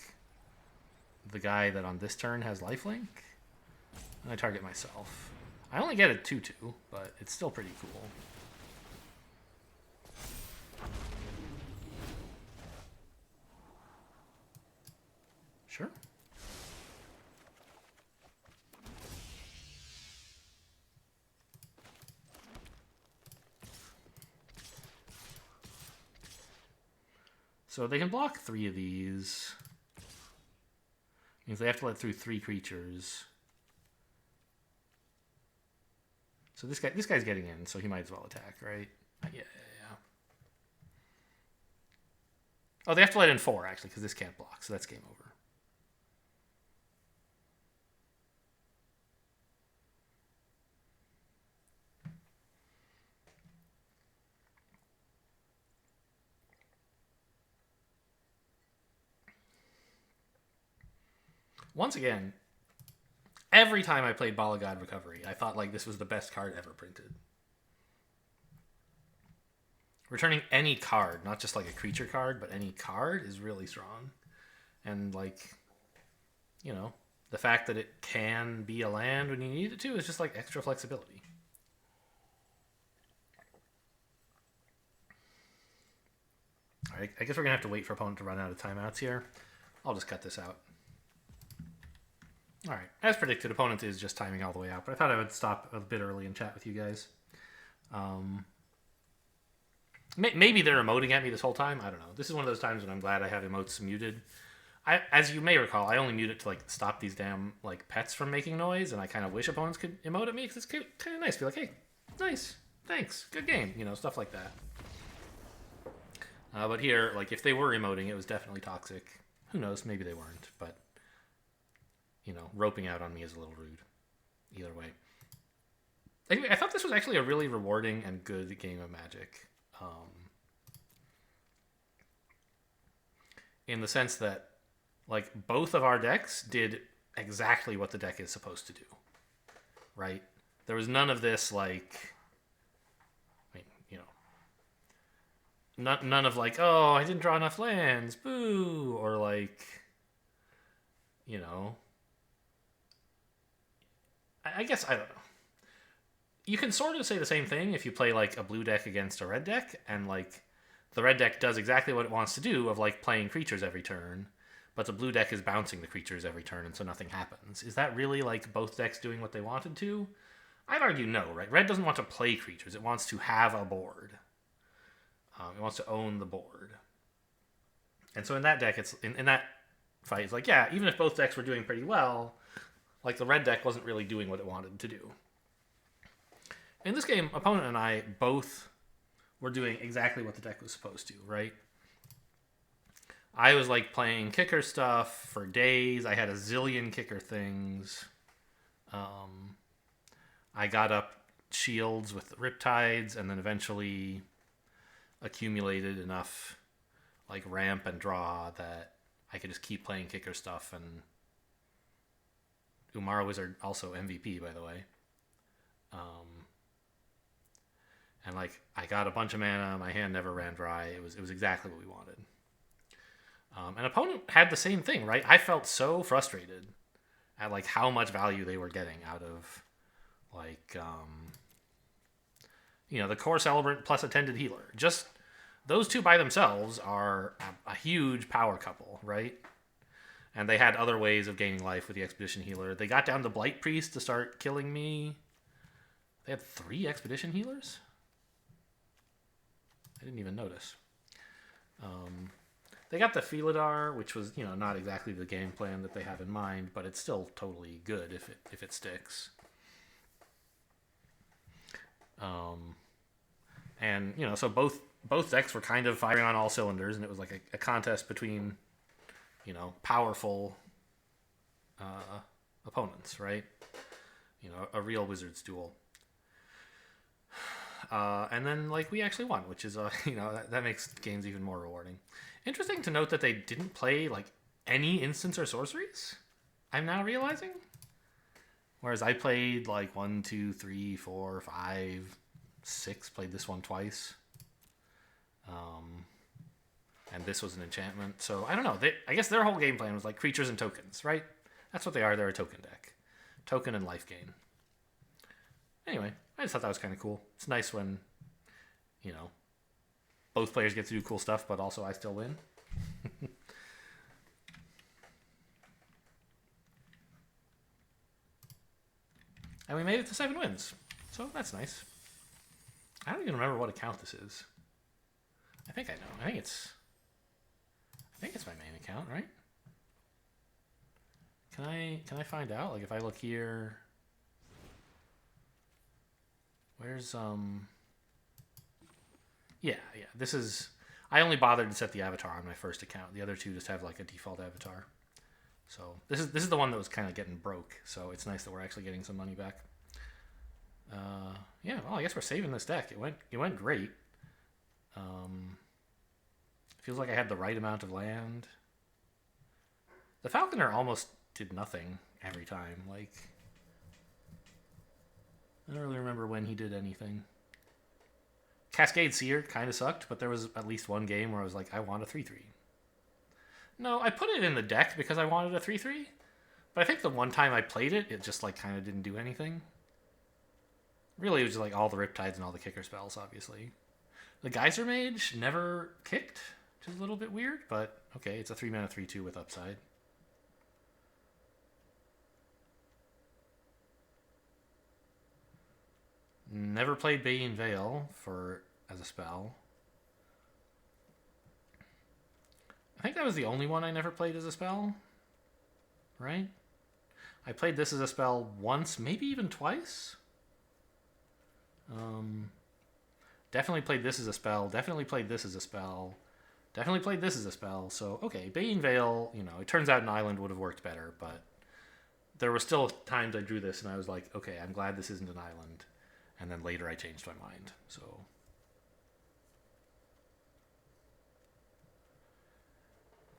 Speaker 1: the guy that on this turn has lifelink. And I target myself. I only get a 2/2, but it's still pretty cool. Sure. So they can block 3 of these. Means they have to let through 3 creatures. So this guy's getting in, so he might as well attack, right? Yeah. Oh, they have to let in 4 actually, because this can't block, so that's game over. Once again, every time I played Bala God Recovery, I thought like this was the best card ever printed. Returning any card, not just like a creature card, but any card is really strong. And like, you know, the fact that it can be a land when you need it to is just like extra flexibility. All right, I guess we're going to have to wait for opponent to run out of timeouts here. I'll just cut this out. All right, as predicted, opponent is just timing all the way out, but I thought I would stop a bit early and chat with you guys. Maybe they're emoting at me this whole time. I don't know. This is one of those times when I'm glad I have emotes muted. As you may recall, I only mute it to like stop these damn like pets from making noise, and I kind of wish opponents could emote at me because it's kind of nice to be like, hey, nice, thanks, good game, you know, stuff like that. But here, like if they were emoting, it was definitely toxic. Who knows? Maybe they weren't, but you know, roping out on me is a little rude. Either way. Anyway, I thought this was actually a really rewarding and good game of Magic. In the sense that, like, both of our decks did exactly what the deck is supposed to do. Right? There was none of this, like, I mean, you know, none of like, oh, I didn't draw enough lands, boo, or like, you know, I guess, I don't know. You can sort of say the same thing if you play like a blue deck against a red deck, and like the red deck does exactly what it wants to do of like playing creatures every turn, but the blue deck is bouncing the creatures every turn, and so nothing happens. Is that really like both decks doing what they wanted to? I'd argue no, right? Red doesn't want to play creatures. It wants to have a board. It wants to own the board. And so in that deck, it's in that fight, it's like, yeah, even if both decks were doing pretty well, like the red deck wasn't really doing what it wanted to do. In this game, opponent and I both were doing exactly what the deck was supposed to, right? I was like playing kicker stuff for days. I had a zillion kicker things. I got up shields with Riptides, and then eventually accumulated enough like ramp and draw that I could just keep playing kicker stuff. And Umara Wizard, also MVP, by the way. And like, I got a bunch of mana. My hand never ran dry. It was exactly what we wanted. An opponent had the same thing, right? I felt so frustrated at like how much value they were getting out of like the Core Celebrant plus Attended Healer. Just those two by themselves are a huge power couple, right? And they had other ways of gaining life with the Expedition Healer. They got down to Blight Priest to start killing me. They had 3 Expedition Healers? I didn't even notice. They got the Felidar, which was, not exactly the game plan that they have in mind, but it's still totally good if it sticks. And, so both decks were kind of firing on all cylinders, and it was like a contest between, powerful opponents, right? A real Wizards duel. And then, we actually won, which is, that makes games even more rewarding. Interesting to note that they didn't play, any instants or sorceries, I'm now realizing. Whereas I played, 1, 2, 3, 4, 5, 6, played this one twice. And this was an enchantment. So, I don't know. I guess their whole game plan was, creatures and tokens, right? That's what they are. They're a token deck. Token and life gain. Anyway, I just thought that was kind of cool. It's nice when, both players get to do cool stuff, but also I still win. And we made it to 7 wins. So that's nice. I don't even remember what account this is. I think I know. I think it's my main account, right? Can I find out? If I look here, where's Yeah, this is... I only bothered to set the avatar on my first account. The other two just have, a default avatar. So, this is the one that was kind of getting broke. So, it's nice that we're actually getting some money back. Yeah, well, I guess we're saving this deck. It went great. Feels like I had the right amount of land. The Falconer almost did nothing every time. I don't really remember when he did anything. Cascade Seer kind of sucked, but there was at least one game where I was like, I want a 3/3. No, I put it in the deck because I wanted a 3/3, but I think the one time I played it, it just kind of didn't do anything. Really, it was just all the Riptides and all the kicker spells, obviously. The Geyser Mage never kicked, which is a little bit weird, but okay, it's a 3-mana 3/2 with upside. Never played Bane Veil as a spell. I think that was the only one I never played as a spell. Right? I played this as a spell once, maybe even twice. Definitely played this as a spell. Definitely played this as a spell. Definitely played this as a spell. So, okay, Bane Veil, it turns out an island would have worked better, but there were still times I drew this and I was like, okay, I'm glad this isn't an island. And then later I changed my mind. So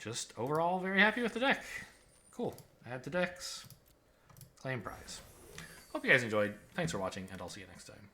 Speaker 1: just overall very happy with the deck. Cool. Add to decks. Claim prize. Hope you guys enjoyed. Thanks for watching, and I'll see you next time.